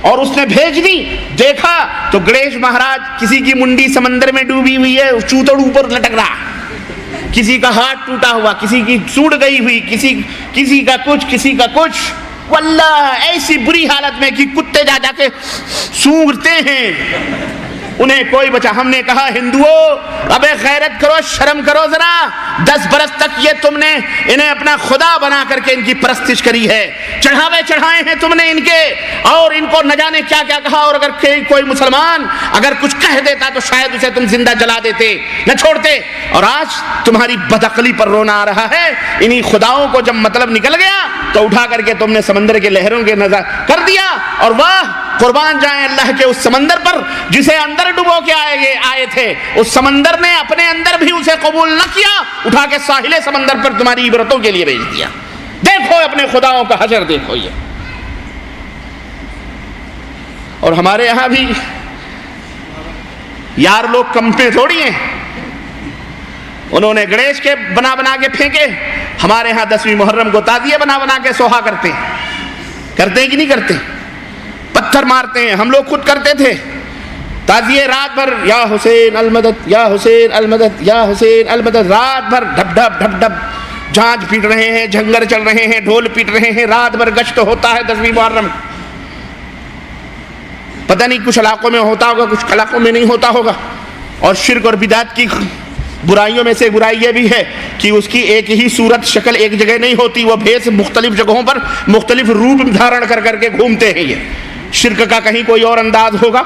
اور اس نے بھیج دی، دیکھا تو گنیش مہاراج کسی کی منڈی سمندر میں ڈوبی ہوئی ہے، چوتڑ اوپر لٹک رہا، کسی کا ہاتھ ٹوٹا ہوا، کسی کی سوڑ گئی ہوئی، کسی کا کچھ، واللہ ایسی بری حالت میں کہ کتے جا کے سونگتے ہیں، انہیں کوئی بچا۔ ہم نے کہا ہندوؤ ابے غیرت کرو، شرم کرو ذرا، 10 برس تک یہ تم نے انہیں اپنا خدا بنا کر کے ان کی پرستش کری ہے، چڑھائے ہیں تم نے ان کے، اور ان کو نہ جانے کیا کیا کہا، اور اگر کوئی مسلمان اگر کچھ کہہ دیتا تو شاید اسے تم زندہ جلا دیتے، نہ چھوڑتے، اور آج تمہاری بدعقلی پر رونا آ رہا ہے۔ انہی خداؤں کو جب مطلب نکل گیا تو اٹھا کر کے تم نے سمندر کے لہروں کے نظر کر دیا، اور واہ قربان جائیں اللہ کے اس سمندر پر جسے اندر ڈبو کے آئے تھے، اس سمندر نے اپنے اندر بھی اسے قبول نہ کیا، اٹھا کے ساحل سمندر پر تمہاری عبرتوں کے لیے بھیج دیا۔ دیکھو اپنے خداؤں کا حشر دیکھو یہ۔ اور ہمارے یہاں بھی یار لوگ کم پہ تھوڑی ہیں، انہوں نے گنیش کے بنا کے پھینکے، ہمارے ہاں 10ویں محرم کو تعزیے بنا کے سوہا کرتے ہیں کہ نہیں کرتے، پتھر مارتے ہیں، ہم لوگ خود کرتے تھے تعزیے رات بھر، یا حسین المدد یا حسین المدد یا حسین المدد، رات بھر ڈھب ڈھب جھانج پیٹ رہے ہیں، جھنگر چل رہے ہیں، ڈھول پیٹ رہے ہیں، رات بھر گشت ہوتا ہے 10ویں محرم۔ پتہ نہیں کچھ علاقوں میں ہوتا ہوگا، کچھ علاقوں میں نہیں ہوتا ہوگا۔ اور شرک اور بدعت کی برائیوں میں سے برائی یہ بھی ہے کہ اس کی ایک ہی صورت شکل ایک جگہ نہیں ہوتی، وہ بھیس مختلف جگہوں پر مختلف روپ دھارن کر کے گھومتے ہیں۔ یہ شرک کا کہیں کوئی اور انداز ہوگا،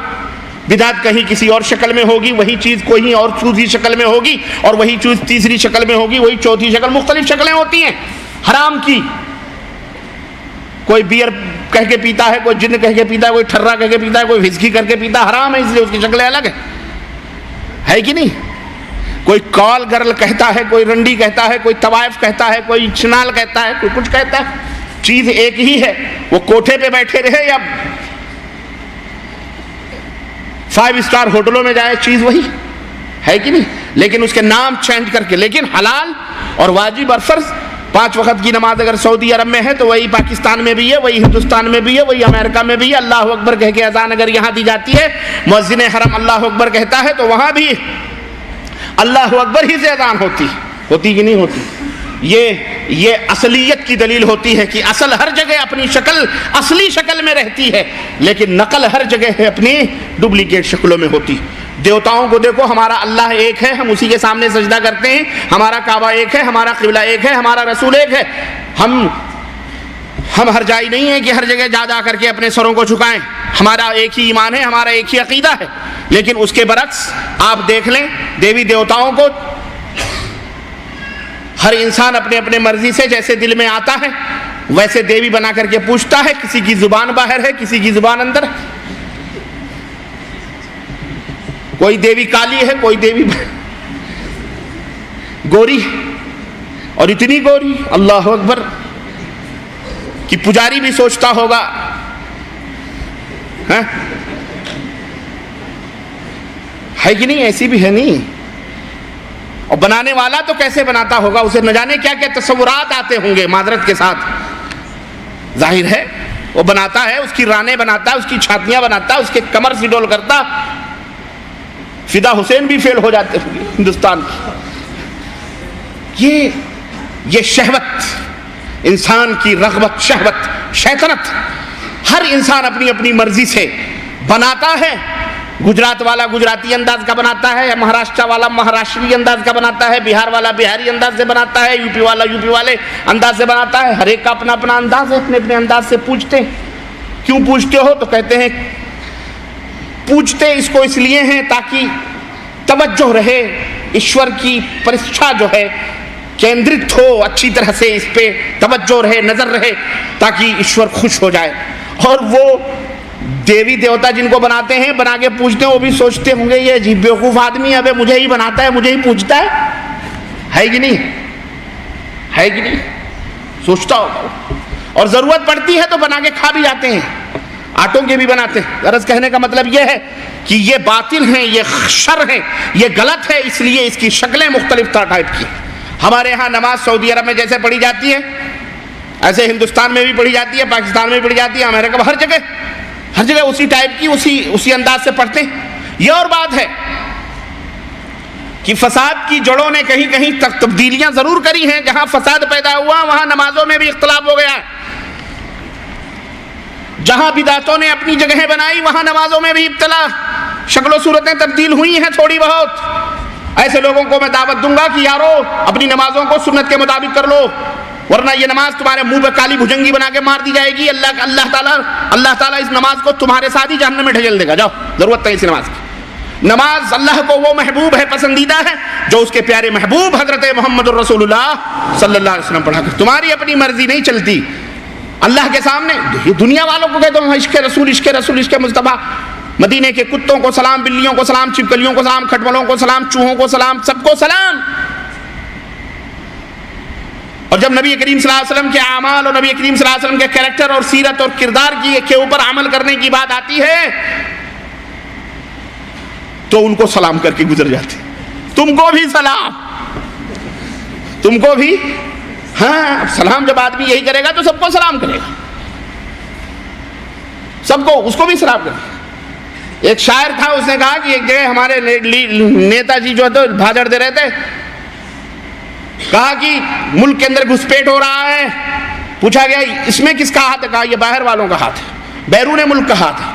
بدعت کہیں کسی اور شکل میں ہوگی، وہی چیز کوئی اور دوسری شکل میں ہوگی، اور وہی چیز تیسری شکل میں ہوگی، وہی چوتھی شکل، مختلف شکلیں ہوتی ہیں حرام کی۔ کوئی بیئر کہہ کے پیتا ہے، کوئی جن کہہ کے پیتا ہے، کوئی ٹھرا کہہ کے پیتا ہے، کوئی وhisky کر کے پیتا ہے، حرام ہے، اس لیے اس کی شکلیں الگ ہے کہ نہیں؟ کوئی کال گرل کہتا ہے، کوئی رنڈی کہتا ہے، کوئی طوائف کہتا ہے، کوئی چنال کہتا ہے، کوئی کچھ کہتا ہے، چیز ایک ہی ہے۔ وہ کوٹھے پہ بیٹھے رہے یا 5 اسٹار ہوٹلوں میں جائے، چیز وہی۔ ہے کہ نہیں؟ لیکن اس کے نام چینج کر کے. لیکن حلال اور واجب اور فرض 5 وقت کی نماز اگر سعودی عرب میں ہے تو وہی پاکستان میں بھی ہے, وہی ہندوستان میں بھی ہے, وہی امریکہ میں بھی ہے. اللہ اکبر کہہ کے اذان اگر یہاں دی جاتی ہے, مؤذن حرم اللہ اکبر کہتا ہے تو وہاں بھی اللہ اکبر ہی سے اذان ہوتی کہ نہیں ہوتی؟ یہ اصلیت کی دلیل ہوتی ہے کہ اصل ہر جگہ اپنی شکل اصلی شکل میں رہتی ہے, لیکن نقل ہر جگہ ہے اپنی ڈپلیکیٹ شکلوں میں ہوتی. دیوتاؤں کو دیکھو, ہمارا اللہ ایک ہے, ہم اسی کے سامنے سجدہ کرتے ہیں. ہمارا کعبہ ایک ہے, ہمارا قبلہ ایک ہے, ہمارا رسول ایک ہے. ہم ہر جائی نہیں ہیں کہ ہر جگہ جا کر کے اپنے سروں کو جھکائیں. ہمارا ایک ہی ایمان ہے, ہمارا ایک ہی عقیدہ ہے. لیکن اس کے برعکس آپ دیکھ لیں, دیوی دیوتاؤں کو ہر انسان اپنے اپنے مرضی سے جیسے دل میں آتا ہے ویسے دیوی بنا کر کے پوچھتا ہے. کسی کی زبان باہر ہے, کسی کی زبان اندر ہے. کوئی دیوی کالی ہے, کوئی دیوی گوری, اور اتنی گوری اللہ اکبر کہ پجاری بھی سوچتا ہوگا ہے کہ نہیں؟ ایسی بھی ہے نہیں. اور بنانے والا تو کیسے بناتا ہوگا, اسے نہ جانے کیا کیا تصورات آتے ہوں گے. معذرت کے ساتھ ظاہر ہے وہ بناتا ہے, اس کی رانیں بناتا ہے, اس کی چھاتیاں بناتا ہے, اس کے کمر سے ڈول کرتا. فدا حسین بھی فیل ہو جاتے ہوں گے ہندوستان کی. یہ شہوت, انسان کی رغبت, شہوت, شیطنت, ہر انسان اپنی اپنی مرضی سے بناتا ہے. گجرات والا گجراتی انداز کا بناتا ہے, مہاراشٹر والا مہاراشٹری انداز کا بناتا ہے, بہار والا بہاری انداز سے بناتا ہے, یو پی والا یو پی والے انداز سے بناتا ہے. ہر ایک کا اپنا اپنا انداز ہے, اپنے اپنے انداز سے پوچھتے. کیوں پوچھتے ہو؟ تو کہتے ہیں پوچھتے اس کو اس لیے ہیں تاکہ توجہ رہے, ایشور کی پرستھا جو ہے کیندرت ہو, اچھی طرح سے اس پہ توجہ رہے, نظر رہے, تاکہ ایشور خوش ہو جائے. اور وہ دیوی دیوتا جن کو بناتے ہیں, بنا کے پوچھتے ہیں, وہ بھی سوچتے ہوں گے یہ عجیب بیوقوف آدمی ہے, مجھے ہی بناتا ہے, مجھے ہی پوچھتا ہے کہ نہیں؟ ہے کہ نہیں؟ سوچتا ہوگا. اور ضرورت پڑتی ہے تو بنا کے کھا بھی جاتے ہیں, آٹوں کے بھی بناتے ہیں. غرض کہنے کا مطلب یہ ہے کہ یہ باطل ہیں, یہ شر ہیں, یہ غلط ہے, اس لیے اس کی شکلیں مختلف ٹائپ کی. ہمارے ہاں نماز سعودی عرب میں جیسے پڑھی جاتی ہے ایسے ہندوستان میں بھی پڑھی جاتی ہے, پاکستان میں بھی پڑھی جاتی ہے, امریکہ, ہر جگہ اسی ٹائپ کی, اسی انداز سے پڑھتے ہیں. یہ اور بات ہے کہ فساد کی جڑوں نے کہیں کہیں تک تبدیلیاں ضرور کری ہیں. جہاں فساد پیدا ہوا وہاں نمازوں میں بھی اختلاف ہو گیا ہے. جہاں بدعتوں نے اپنی جگہیں بنائی وہاں نمازوں میں بھی ابتلا, شکل و صورتیں تبدیل ہوئی ہیں تھوڑی بہت. ایسے لوگوں کو میں دعوت دوں گا کہ یارو اپنی نمازوں کو سنت کے مطابق کر لو, ورنہ یہ نماز تمہارے منہ پہ کالی بھجنگی بنا کے مار دی جائے گی. اللہ تعالیٰ اس نماز کو تمہارے ساتھ ہی جہنم میں ڈھکیل دے گا. جاؤ, ضرورت ہے اس نماز کی. نماز اللہ کو وہ محبوب ہے, پسندیدہ ہے, جو اس کے پیارے محبوب حضرت محمد الرسول اللہ صلی اللہ علیہ وسلم پڑھا کر. تمہاری اپنی مرضی نہیں چلتی اللہ کے سامنے. دنیا والوں کو کہتے ہو عشق رسول, عشق رسول, عشق مصطفیٰ. مدینے کے کتوں کو سلام, بلیوں کو سلام, چھپکلیوں کو سلام, کھٹملوں کو سلام, چوہوں کو سلام, سب کو سلام. اور جب نبی کریم صلی اللہ علیہ وسلم کے اعمال اور نبی کریم صلی اللہ علیہ وسلم کے کریکٹر اور سیرت اور کردار کے اوپر عمل کرنے کی بات آتی ہے تو ان کو سلام کر کے گزر جاتے. تم کو بھی سلام, تم کو بھی. ہاں, سلام جب آدمی یہی کرے گا تو سب کو سلام کرے گا, سب کو, اس کو بھی سلام کرے گا. ایک شاعر تھا, اس نے کہا کہ ایک جگہ ہمارے نیتا جی جو ہے بھاجڑ دے رہے تھے, کہا کہ ملک کے اندر گھسپیٹ ہو رہا ہے. پوچھا گیا اس میں کس کا ہاتھ ہے؟ کہا یہ باہر والوں کا ہاتھ ہے, بیرون ملک کا ہاتھ ہے.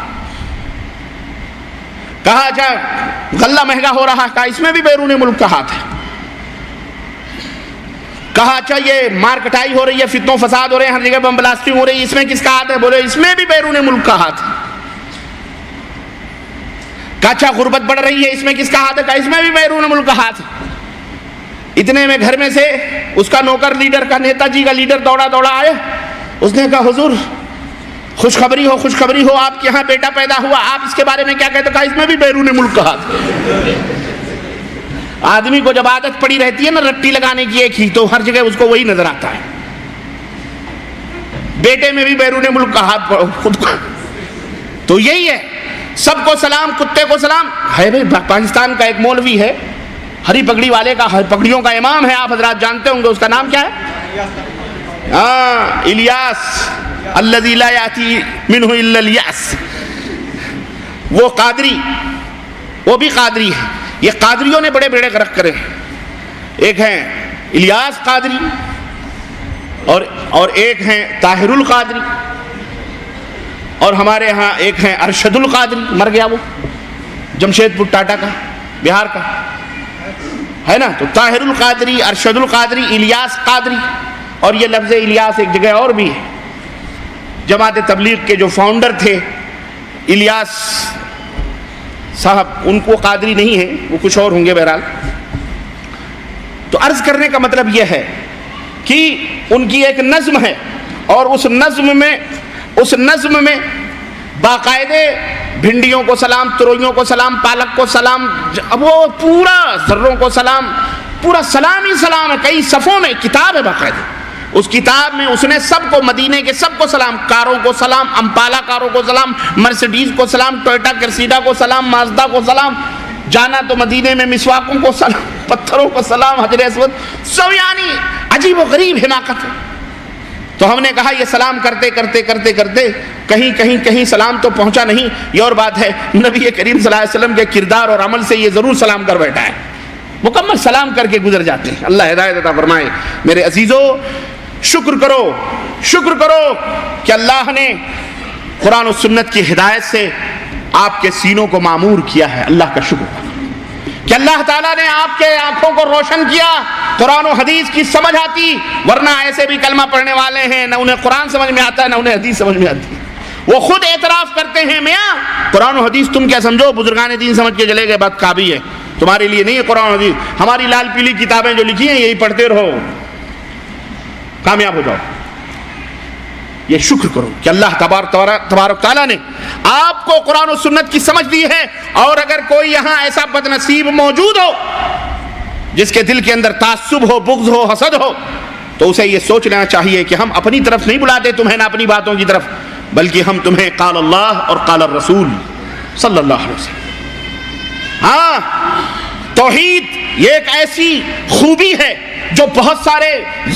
کہا اچھا غلہ مہنگا ہو رہا ہے؟ کہا اس میں بھی بیرون ملک کا ہاتھ ہے. کہا اچھا یہ مار کٹائی ہو رہی ہے, فتنوں فساد ہو رہے ہیں, ہر جگہ بم بلاسٹنگ ہو رہی ہے, اس میں کس کا ہاتھ ہے؟ بولے اس میں بھی بیرون ملک کا ہاتھ ہے. کہا اچھا غربت بڑھ رہی ہے, اس میں کس کا ہاتھ ہے؟ کہا اس میں بھی بیرون ملک کا ہاتھ ہے. اتنے میں گھر میں سے اس کا نوکر لیڈر کا, نیتا جی کا لیڈر دوڑا آیا. اس نے کہا حضور خوشخبری ہو, خوشخبری ہو, آپ کے یہاں بیٹا پیدا ہوا, آپ اس کے بارے میں کیا کہتے؟ کہا اس میں بھی بیرون ملک کا ہاتھ ہے. آدمی کو جب عادت پڑی رہتی ہے نا رٹی لگانے کی ایک ہی, تو ہر جگہ اس کو وہی نظر آتا ہے. بیٹے میں بھی بیرون ملک کا ہاتھ خود کو. تو یہی ہے, سب کو سلام, کتے کو سلام. ہے بھائی, پاکستان کا ایک مولوی ہے, ہری پگڑی والے کا، پگڑیوں کا امام ہے، آپ حضرات جانتے ہوں گے، اس کا نام کیا ہے؟ الیاس الذی لا یاتی منہ الا الیاس. وہ قادری، وہ بھی قادری ہے. یہ قادریوں نے بڑے بیڑے غرق کرے ہیں. ایک ہیں الیاس قادری اور ایک ہیں طاہر القادری، اور ہمارے ہاں ایک ہیں ارشد القادری. مر گیا وہ، جمشید پور ٹاٹا کا، بہار کا ہے نا. تو طاہر القادری، ارشد القادری، الیاس قادری. اور یہ لفظ الیاس ایک جگہ اور بھی ہے. جماعت تبلیغ کے جو فاؤنڈر تھے الیاس صاحب، ان کو قادری نہیں ہے، وہ کچھ اور ہوں گے بہرحال. تو عرض کرنے کا مطلب یہ ہے کہ ان کی ایک نظم ہے، اور اس نظم میں باقاعدے بھنڈیوں کو سلام، تروئیوں کو سلام، پالک کو سلام، وہ پورا ذروں کو سلام، پورا سلام ہی سلام ہے. کئی صفوں میں کتاب ہے باقاعدہ. اس کتاب میں اس نے سب کو، مدینے کے سب کو سلام، کاروں کو سلام، امپالا کاروں کو سلام، مرسیڈیز کو سلام، ٹویوٹا کرسیڈا کو سلام، مازدا کو سلام، جانا تو مدینے میں مسواکوں کو سلام، پتھروں کو سلام، حجر اسود، سب یعنی عجیب و غریب حماقت ہے. تو ہم نے کہا یہ سلام کرتے کرتے کرتے کرتے کہیں سلام تو پہنچا نہیں. یہ اور بات ہے، نبی کریم صلی اللہ علیہ وسلم کے کردار اور عمل سے یہ ضرور سلام کر بیٹھا ہے، مکمل سلام کر کے گزر جاتے ہیں. اللہ ہدایت عطا فرمائے. میرے عزیزو، شکر کرو کہ اللہ نے قرآن و سنت کی ہدایت سے آپ کے سینوں کو معمور کیا ہے. اللہ کا شکر کہ اللہ تعالیٰ نے آپ کے آنکھوں کو روشن کیا، قرآن و حدیث کی سمجھ آتی. ورنہ ایسے بھی کلمہ پڑھنے والے ہیں، نہ انہیں قرآن سمجھ میں آتا ہے نہ انہیں حدیث سمجھ میں آتی ہے. وہ خود اعتراف کرتے ہیں، میاں قرآن و حدیث تم کیا سمجھو، بزرگان دین سمجھ کے چلے گئے، بات کابی ہے، تمہارے لیے نہیں ہے قرآن و حدیث. ہماری لال پیلی کتابیں جو لکھی ہیں یہی پڑھتے رہو، کامیاب ہو جاؤ. یہ شکر کرو کہ اللہ تبارک تعالیٰ نے آپ کو قرآن و سنت کی سمجھ دی ہے. اور اگر کوئی یہاں ایسا بد نصیب موجود ہو جس کے دل کے اندر تعصب ہو، بغض ہو، حسد ہو، تو اسے یہ سوچ لینا چاہیے کہ ہم اپنی طرف نہیں بلاتے تمہیں، نہ اپنی باتوں کی طرف، بلکہ ہم تمہیں قال اللہ اور قال الرسول صلی اللہ علیہ وسلم. ہاں، توحید یہ ایک ایسی خوبی ہے جو بہت سارے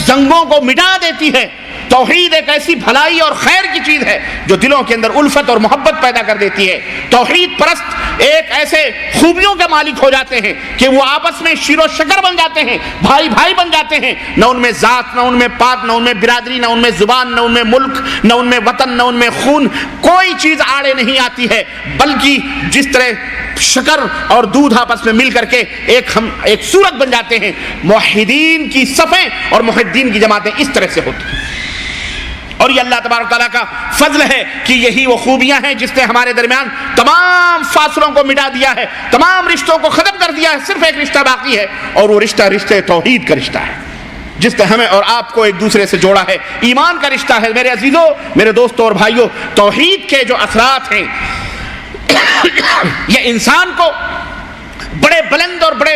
زنگوں کو مٹا دیتی ہے. توحید ایک ایسی بھلائی اور خیر کی چیز ہے جو دلوں کے اندر الفت اور محبت پیدا کر دیتی ہے. توحید پرست ایک ایسے خوبیوں کے مالک ہو جاتے ہیں کہ وہ آپس میں شیر و شکر بن جاتے ہیں، بھائی بھائی بن جاتے ہیں. نہ ان میں ذات، نہ ان میں پات، نہ ان میں برادری، نہ ان میں زبان، نہ ان میں ملک، نہ ان میں وطن، نہ ان میں خون، کوئی چیز آڑے نہیں آتی ہے. بلکہ جس طرح شکر اور دودھ آپس میں مل کر کے ایک صورت بن جاتے ہیں. موحدین کی صفیں اور محدین کی جماعتیں اس طرح سے ہوتی ہیں. اور یہ اللہ تبارک تعالیٰ کا فضل ہے کہ یہی وہ خوبیاں ہیں جس نے ہمارے درمیان تمام فاصلوں کو مٹا دیا ہے، تمام رشتوں کو ختم کر دیا ہے. صرف ایک رشتہ باقی ہے، اور وہ رشتہ توحید کا رشتہ ہے جس نے ہمیں اور آپ کو ایک دوسرے سے جوڑا ہے. ایمان کا رشتہ ہے. میرے عزیزوں، میرے دوستوں اور بھائیوں، توحید کے جو اثرات ہیں یہ انسان کو بڑے بلند اور بڑے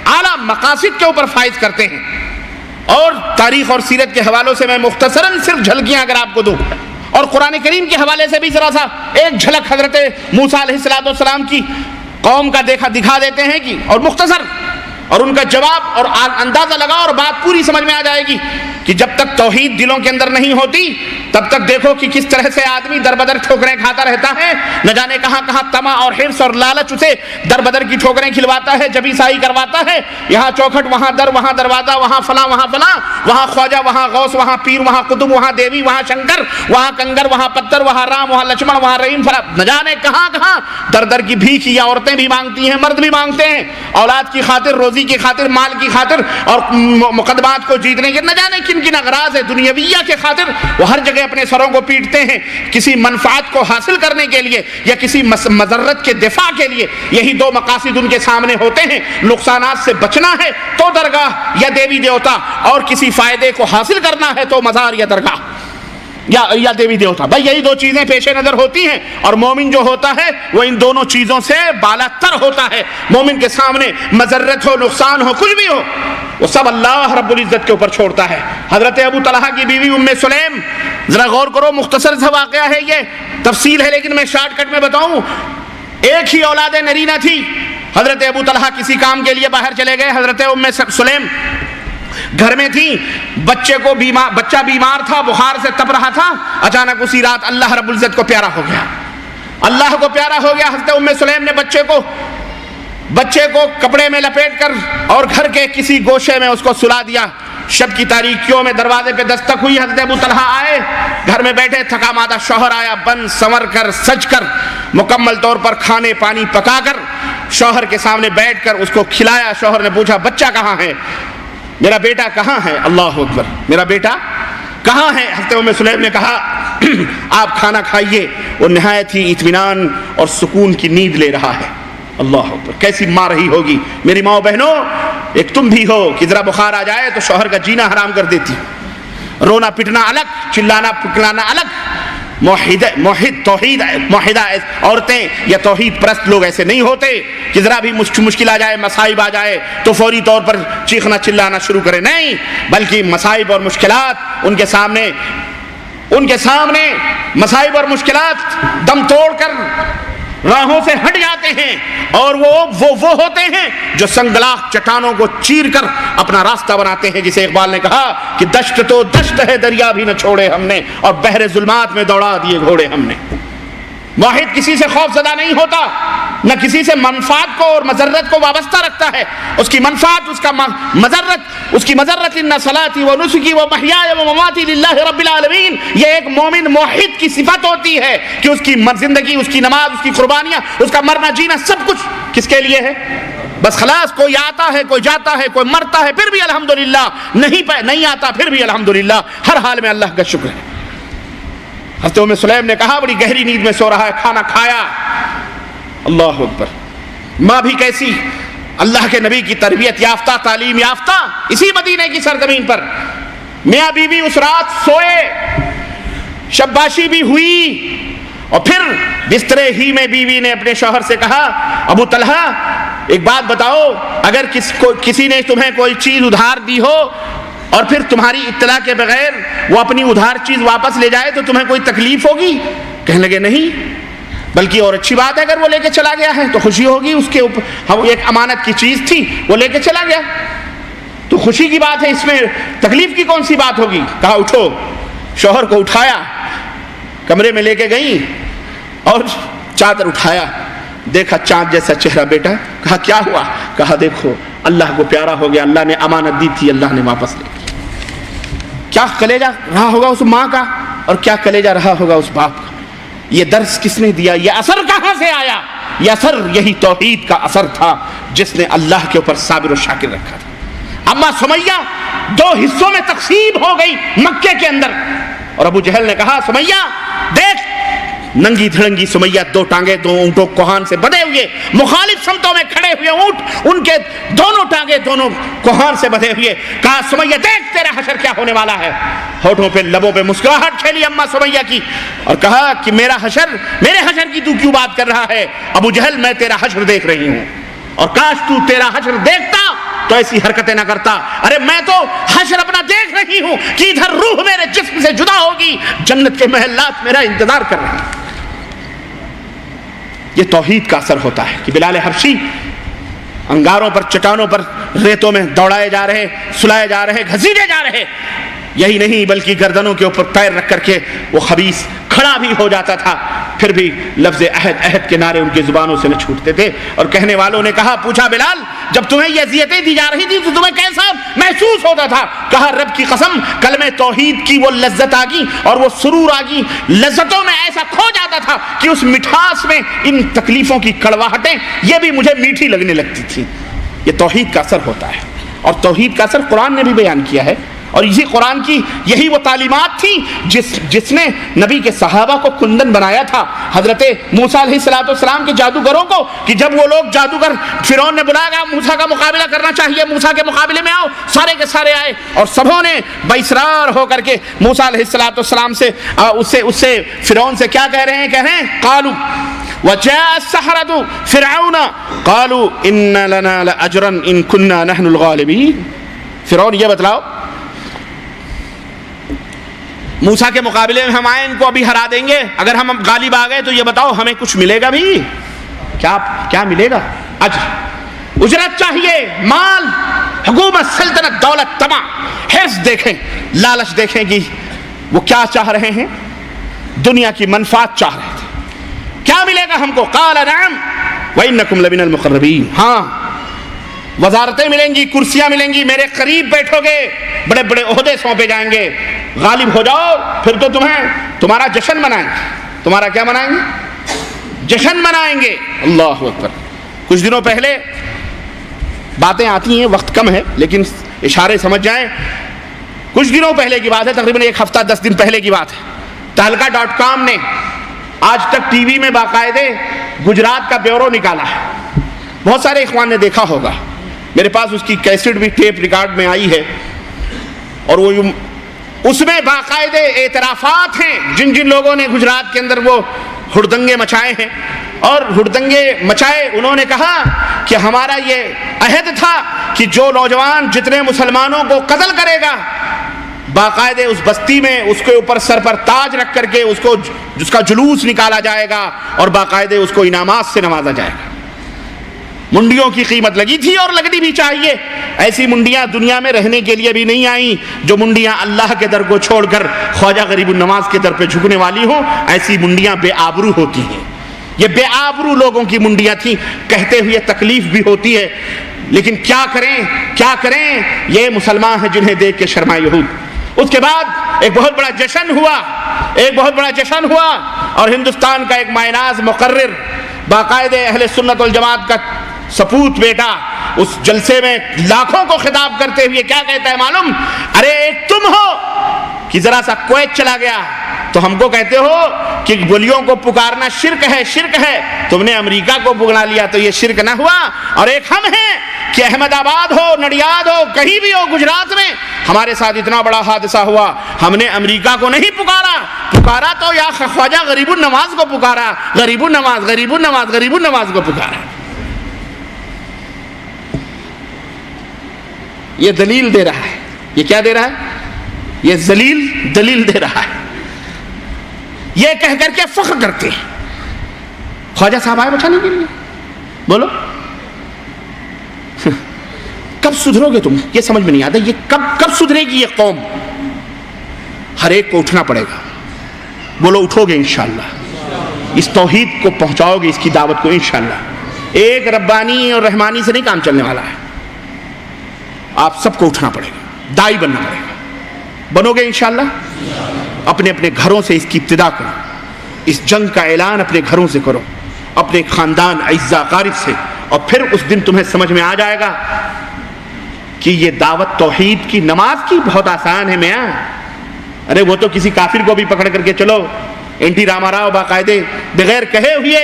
اعلیٰ مقاصد کے اوپر فائز کرتے ہیں. اور تاریخ اور سیرت کے حوالوں سے میں مختصراً صرف جھلکیاں اگر آپ کو دوں، اور قرآن کریم کے حوالے سے بھی ذرا سا ایک جھلک حضرت موسیٰ علیہ السلام کی قوم کا دکھا دیتے ہیں کہ، اور مختصر، اور ان کا جواب اور اندازہ لگا اور بات پوری سمجھ میں آ جائے گی کہ جب تک توحید دلوں کے اندر نہیں ہوتی تب تک دیکھو کہ کس طرح سے آدمی در بدر ٹھوکریں کھاتا رہتا ہے. نہ جانے کہاں کہاں طمع اور حرص اور لالچ اسے در بدر کی ٹھوکریں کھلواتا ہے، جبی سائی کرواتا ہے. یہاں چوکھٹ، وہاں در، وہاں دروازہ، وہاں فلاں، وہاں فلاں، وہاں خواجہ، وہاں غوث، وہاں پیر، وہاں قطب، وہاں دیوی، وہاں شنکر، وہاں کنگر، وہاں پتھر، وہاں رام، وہاں لکشمن، وہاں رحیم، فلاں، نہ جانے کہاں کہاں در در کی بھیک. یا عورتیں بھی مانگتی ہیں، مرد بھی مانگتے ہیں، اولاد کی خاطر، روزی کی خاطر، مال کی خاطر اور مقدمات کو جیتنے کے نہ جانے کن کن اغراض ہے دنیاویہ کے خاطر وہ ہر جگہ اپنے سروں کو پیٹتے ہیں کسی منفعت کو حاصل کرنے کے لیے یا کسی مضرت کے دفاع کے لیے. یہی دو مقاصد ان کے سامنے ہوتے ہیں. نقصانات سے بچنا ہے تو درگاہ یا دیوی دیوتا، اور کسی فائدے کو حاصل کرنا ہے تو مزار یا درگاہ یا دیوی دیوتا. بھائی یہی دو چیزیں پیش نظر ہوتی ہیں، اور مومن جو ہوتا ہے وہ ان دونوں چیزوں سے بالا تر ہوتا ہے. مومن کے سامنے مضرت ہو، نقصان ہو، کچھ بھی ہو، وہ سب اللہ رب العزت کے اوپر چھوڑتا ہے. حضرت ابو طلحہ کی بیوی ام سلیم، ذرا غور کرو، مختصر سا واقعہ ہے، یہ تفصیل ہے لیکن میں شارٹ کٹ میں بتاؤں. ایک ہی اولاد نرینہ تھی، حضرت ابو طلحہ کسی کام کے لیے باہر چلے گئے، حضرت ام سلیم گھر میں تھی، بچہ بیمار تھا، بخار سے تپ رہا تھا، اچانک اسی رات اللہ رب العزت کو پیارا ہو گیا، اللہ کو پیارا ہو گیا۔ حضرت ام سلیم نے بچے کو کپڑے میں لپیٹ کر اور گھر کے کسی گوشے میں اس کو سلا دیا۔ شب کی تاریکیوں میں دروازے پہ دستک ہوئی، حضرت ابو طلحہ آئے، گھر میں بیٹھے، تھکا مادہ شوہر آیا، بن سنور کر سج کر مکمل طور پر کھانے پانی پکا کر شوہر کے سامنے بیٹھ کر اس کو کھلایا۔ شوہر نے پوچھا بچہ کہاں ہے، میرا بیٹا کہاں ہے؟ اللہ اکبر، میرا بیٹا کہاں ہے؟ حضرت ام سلیم نے کہا آپ کھانا کھائیے، وہ نہایت ہی اطمینان اور سکون کی نیند لے رہا ہے۔ اللہ اکبر، کیسی ماں رہی ہوگی میری ماں بہنوں، ایک تم بھی ہو کہ ذرا بخار آ جائے تو شوہر کا جینا حرام کر دیتی، رونا پٹنا الگ، چلانا پکلانا الگ۔ موحدہ عورتیں یا توحید پرست لوگ ایسے نہیں ہوتے کہ ذرا بھی مشکل آ جائے، مصائب آ جائے تو فوری طور پر چیخنا چلانا شروع کرے، نہیں، بلکہ مصائب اور مشکلات ان کے سامنے مصائب اور مشکلات دم توڑ کر راہوں سے ہٹ جاتے ہیں، اور وہ ہوتے ہیں جو سنگلاخ چٹانوں کو چیر کر اپنا راستہ بناتے ہیں، جسے اقبال نے کہا کہ دشت تو دشت ہے دریا بھی نہ چھوڑے ہم نے، اور بحر ظلمات میں دوڑا دیے گھوڑے ہم نے۔ واحد کسی سے خوف زدہ نہیں ہوتا، نہ کسی سے منفعت کو اور مضرت کو وابستہ رکھتا ہے، اس کی منفعت، اس کی مضرت ان صلاتی و نسکی و محیای و مماتی للہ رب العالمین، یہ ایک مومن موحد کی صفت ہوتی ہے کہ اس کی زندگی، اس کی نماز، اس کی قربانیاں، اس کا مرنا جینا سب کچھ کس کے لیے ہے؟ بس خلاص، کوئی آتا ہے، کوئی جاتا ہے، کوئی مرتا ہے، پھر بھی الحمدللہ، نہیں آتا پھر بھی الحمدللہ، ہر حال میں اللہ کا شکر ہے۔ حضرت ام سلیم نے کہا بڑی گہری نیند میں سو رہا ہے، کھانا کھایا۔ اللہ اکبر، ماں بھی کیسی، اللہ کے نبی کی تربیت یافتہ، تعلیم یافتہ، اسی مدینے کی سرزمین پر میاں بیوی اس رات سوئے، شباشی بھی ہوئی، اور پھر بسترے ہی میں بیوی نے اپنے شوہر سے کہا ابو طلحہ ایک بات بتاؤ، اگر کسی نے تمہیں کوئی چیز ادھار دی ہو اور پھر تمہاری اطلاع کے بغیر وہ اپنی ادھار چیز واپس لے جائے تو تمہیں کوئی تکلیف ہوگی؟ کہنے لگے نہیں، بلکہ اور اچھی بات ہے، اگر وہ لے کے چلا گیا ہے تو خوشی ہوگی، اس کے اوپر ایک امانت کی چیز تھی، وہ لے کے چلا گیا تو خوشی کی بات ہے، اس میں تکلیف کی کون سی بات ہوگی؟ کہا اٹھو، شوہر کو اٹھایا، کمرے میں لے کے گئی اور چادر اٹھایا، دیکھا چاند جیسا چہرہ بیٹا، کہا کیا ہوا؟ کہا دیکھو اللہ کو پیارا ہو گیا، اللہ نے امانت دی تھی، اللہ نے واپس لے لی۔ کیا کلیجہ رہا ہوگا اس ماں کا، اور کیا کلیجہ رہا ہوگا اس باپ کا؟ یہ درس کس نے دیا؟ یہ اثر کہاں سے آیا؟ یہ اثر یہی توحید کا اثر تھا جس نے اللہ کے اوپر صابر و شاکر رکھا تھا۔ اما سمیہ 2 حصوں میں تقسیم ہو گئی مکے کے اندر، اور ابو جہل نے کہا سمیہ دیکھ، ننگی دھڑنگی سمیہ، 2 ٹانگیں 2 اونٹوں کوہان سے بدے ہوئے، مخالف سمتوں میں کھڑے ہوئے اونٹ، ان کے دونوں ٹانگیں دونوں کوہان سے بدے ہوئے۔ کہا سمیہ دیکھ تیرا حشر کیا ہونے والا ہے۔ ہونٹوں پہ لبوں پہ مسکراہٹ کھیلی اما سمیہ کی، اور کہا کہ میرے حشر کی تو کیوں بات کر رہا ہے؟ ابو جہل میں تیرا حشر دیکھ رہی ہوں، اور کاش تو تیرا حشر دیکھتا تو ایسی حرکتیں نہ کرتا۔ ارے میں تو حشر اپنا دیکھ رہی ہوں کہ ادھر روح میرے جسم سے جدا ہوگی، جنت کے محلات میرا انتظار کر رہے ہیں۔ یہ توحید کا اثر ہوتا ہے کہ بلال حبشی انگاروں پر، چٹانوں پر، ریتوں میں دوڑائے جا رہے، سلائے جا رہے، گھسیٹے جا رہے، یہی نہیں بلکہ گردنوں کے اوپر پیر رکھ کر کے وہ خبیث کھڑا بھی ہو جاتا تھا، پھر بھی لفظ عہد عہد کے نعرے ان کی زبانوں سے نہ چھوٹتے تھے۔ اور کہنے والوں نے کہا، پوچھا بلال جب تمہیں یہ اذیتیں دی جا رہی تھی تو تمہیں کیسا محسوس ہوتا تھا؟ کہا رب کی قسم، کلمہ توحید کی وہ لذت آ گئی اور وہ سرور آ گئی، لذتوں میں ایسا کھو جاتا تھا کہ اس مٹھاس میں ان تکلیفوں کی کڑواہٹیں یہ بھی مجھے میٹھی لگنے لگتی تھی۔ یہ توحید کا اثر ہوتا ہے، اور توحید کا اثر قرآن نے بھی بیان کیا ہے، اور اسی قرآن کی یہی وہ تعلیمات تھی جس نے نبی کے صحابہ کو کندن بنایا تھا، حضرت موسیٰ علیہ السلام کے جادوگروں کو، کہ جب وہ لوگ جادوگر فرعون نے بلایا موسیٰ کا مقابلہ کرنا چاہیے، موسیٰ کے مقابلے میں آؤ، سارے کے سارے آئے، اور سبوں نے باصرار ہو کر کے موسیٰ علیہ السلام سے اس سے فرعون سے کیا کہہ رہے ہیں؟ قالوا وجاء السحرة فرعون قالوا ان لنا لاجرا ان كنا نحن الغالبين۔ فرعون یہ بتلاؤ، موسیٰ کے مقابلے میں ہم آئے، ان کو ابھی ہرا دیں گے، اگر ہم غالب آ گئے تو یہ بتاؤ ہمیں کچھ ملے گا بھی؟ کیا ملے گا؟ اجر۔ اجرت چاہیے، مال، حکومت، سلطنت، دولت، طمع، حرص دیکھیں، لالچ دیکھیں گی وہ کیا چاہ رہے ہیں، دنیا کی منفعت چاہ رہے تھے. کیا ملے گا ہم کو؟ قال نعم وانکم لمن المقربین. ہاں وزارتیں ملیں گی، کرسیاں ملیں گی، میرے قریب بیٹھو گے، بڑے بڑے عہدے سونپے جائیں گے، غالب ہو جاؤ پھر تو تمہارا جشن منائیں گے. تمہارا کیا منائیں گے؟ جشن منائیں گے. اللہ اکبر. کچھ دنوں پہلے باتیں آتی ہیں، وقت کم ہے لیکن اشارے سمجھ جائیں. کچھ دنوں پہلے کی بات ہے، تقریباً 1 ہفتہ 10 دن پہلے کی بات ہے. تہلکہ.com نے آج تک ٹی وی میں باقاعدے گجرات کا بیورو نکالا ہے. بہت سارے اخوان نے دیکھا ہوگا، میرے پاس اس کی کیسٹ بھی ٹیپ ریکارڈ میں آئی ہے، اور وہ اس میں باقاعدے اعترافات ہیں جن جن لوگوں نے گجرات کے اندر وہ ہڑدنگے مچائے ہیں. اور ہڑدنگے مچائے انہوں نے کہا کہ ہمارا یہ عہد تھا کہ جو نوجوان جتنے مسلمانوں کو قتل کرے گا، باقاعدے اس بستی میں اس کے اوپر سر پر تاج رکھ کر کے اس کا جلوس نکالا جائے گا اور باقاعدے اس کو انعامات سے نوازا جائے گا. منڈیوں کی قیمت لگی تھی اور لگنی بھی چاہیے. ایسی منڈیاں دنیا میں رہنے کے لیے بھی نہیں آئیں جو منڈیاں اللہ کے در کو چھوڑ کر خواجہ غریب النواز کے در پہ جھکنے والی ہوں. ایسی منڈیاں بے آبرو ہوتی ہیں. یہ بے آبرو لوگوں کی منڈیاں تھیں. کہتے ہوئے تکلیف بھی ہوتی ہے لیکن کیا کریں یہ مسلمان ہیں جنہیں دیکھ کے شرمائے یہود. اس کے بعد ایک بہت بڑا جشن ہوا اور ہندوستان کا ایک مائناز مقرر، باقاعدے اہل سنت والجماعت کا سپوت بیٹا، اس جلسے میں لاکھوں کو خطاب کرتے ہوئے کیا کہتا ہے معلوم؟ ارے ایک تم ہو کہ ذرا سا کویت چلا گیا تو ہم کو کہتے ہو کہ گلیوں کو پکارنا شرک ہے. تم نے امریکہ کو بلا لیا تو یہ شرک نہ ہوا. اور ایک ہم ہیں کہ احمد آباد ہو، نڈیاد ہو، کہیں بھی ہو گجرات میں ہمارے ساتھ اتنا بڑا حادثہ ہوا، ہم نے امریکہ کو نہیں پکارا تو یا خواجہ غریب النواز کو پکارا. غریب النواز کو پکارا. یہ دلیل دے رہا ہے. یہ کیا دے رہا ہے؟ یہ ذلیل دلیل دے رہا ہے. یہ کہہ کر کے فخر کرتے ہیں خواجہ صاحب آئے بچانے کے لیے. بولو کب سدھرو گے تم؟ یہ سمجھ میں نہیں آتا. یہ کب سدھرے گی یہ قوم؟ ہر ایک کو اٹھنا پڑے گا. بولو اٹھو گے انشاءاللہ. اس توحید کو پہنچاؤ گے، اس کی دعوت کو انشاءاللہ. ایک ربانی اور رحمانی سے نہیں کام چلنے والا ہے. آپ سب کو اٹھنا پڑے گا، دائی بننا پڑے گا. بنو گے انشاءاللہ. اپنے اپنے گھروں سے اس کی ابتدا کرو. اس جنگ کا اعلان اپنے گھروں سے کرو، اپنے خاندان اعزا اقارب سے، اور پھر اس دن تمہیں سمجھ میں آ جائے گا کہ یہ دعوت توحید کی، نماز کی بہت آسان ہے میاں. ارے وہ تو کسی کافر کو بھی پکڑ کر کے چلو. این ٹی راما راؤ باقاعدے بغیر کہے ہوئے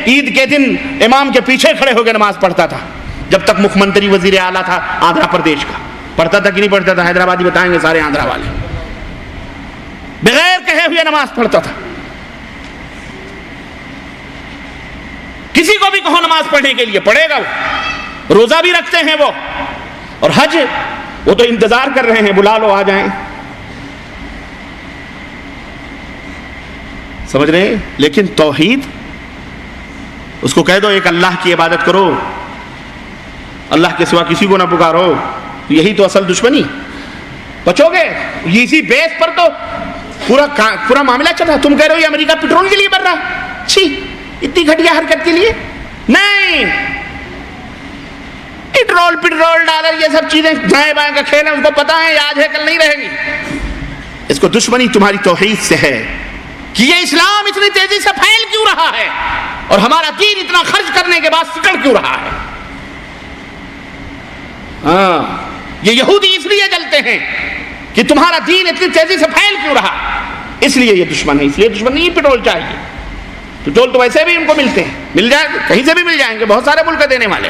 عید کے دن امام کے پیچھے کھڑے ہو کے نماز پڑھتا تھا جب تک مکھ منتری وزیر اعلیٰ تھا آندھرا پردیش کا. پڑھتا تھا کہ نہیں پڑھتا تھا؟ حیدرآبادی بتائیں گے سارے آندھرا والے. بغیر کہے ہوئے نماز پڑھتا تھا. کسی کو بھی کہو نماز پڑھنے کے لیے پڑھے گا. وہ روزہ بھی رکھتے ہیں وہ. اور حج وہ تو انتظار کر رہے ہیں، بلا لو آ جائیں. سمجھ رہے ہیں؟ لیکن توحید اس کو کہہ دو ایک اللہ کی عبادت کرو، اللہ کے سوا کسی کو نہ پکارو. یہی تو اصل دشمنی. بچو گے اسی بیس پر تو پورا معاملہ چل رہا. تم کہہ رہے ہو یہ امریکہ پیٹرول کے لیے بن رہا. چھی، اتنی گھٹیا حرکت کے لیے نہیں. پیٹرول ڈالر یہ سب چیزیں دائیں بائیں کا کھیل ہے، اس کو پتا ہے آج ہے کل نہیں رہے گی. اس کو دشمنی تمہاری توحید سے ہے کہ یہ اسلام اتنی تیزی سے پھیل کیوں رہا ہے اور ہمارا دین اتنا خرچ کرنے کے بعد سکڑ کیوں رہا ہے. ہاں، یہ یہودی اس لیے جلتے ہیں کہ تمہارا دین اتنی تیزی سے پھیل کیوں رہا. اس لیے یہ دشمن ہے. اس لیے دشمن نہیں پیٹرول چاہیے. پیٹرول تو ویسے بھی ان کو ملتے ہیں، مل جائے کہیں سے بھی مل جائیں گے، بہت سارے ملک دینے والے.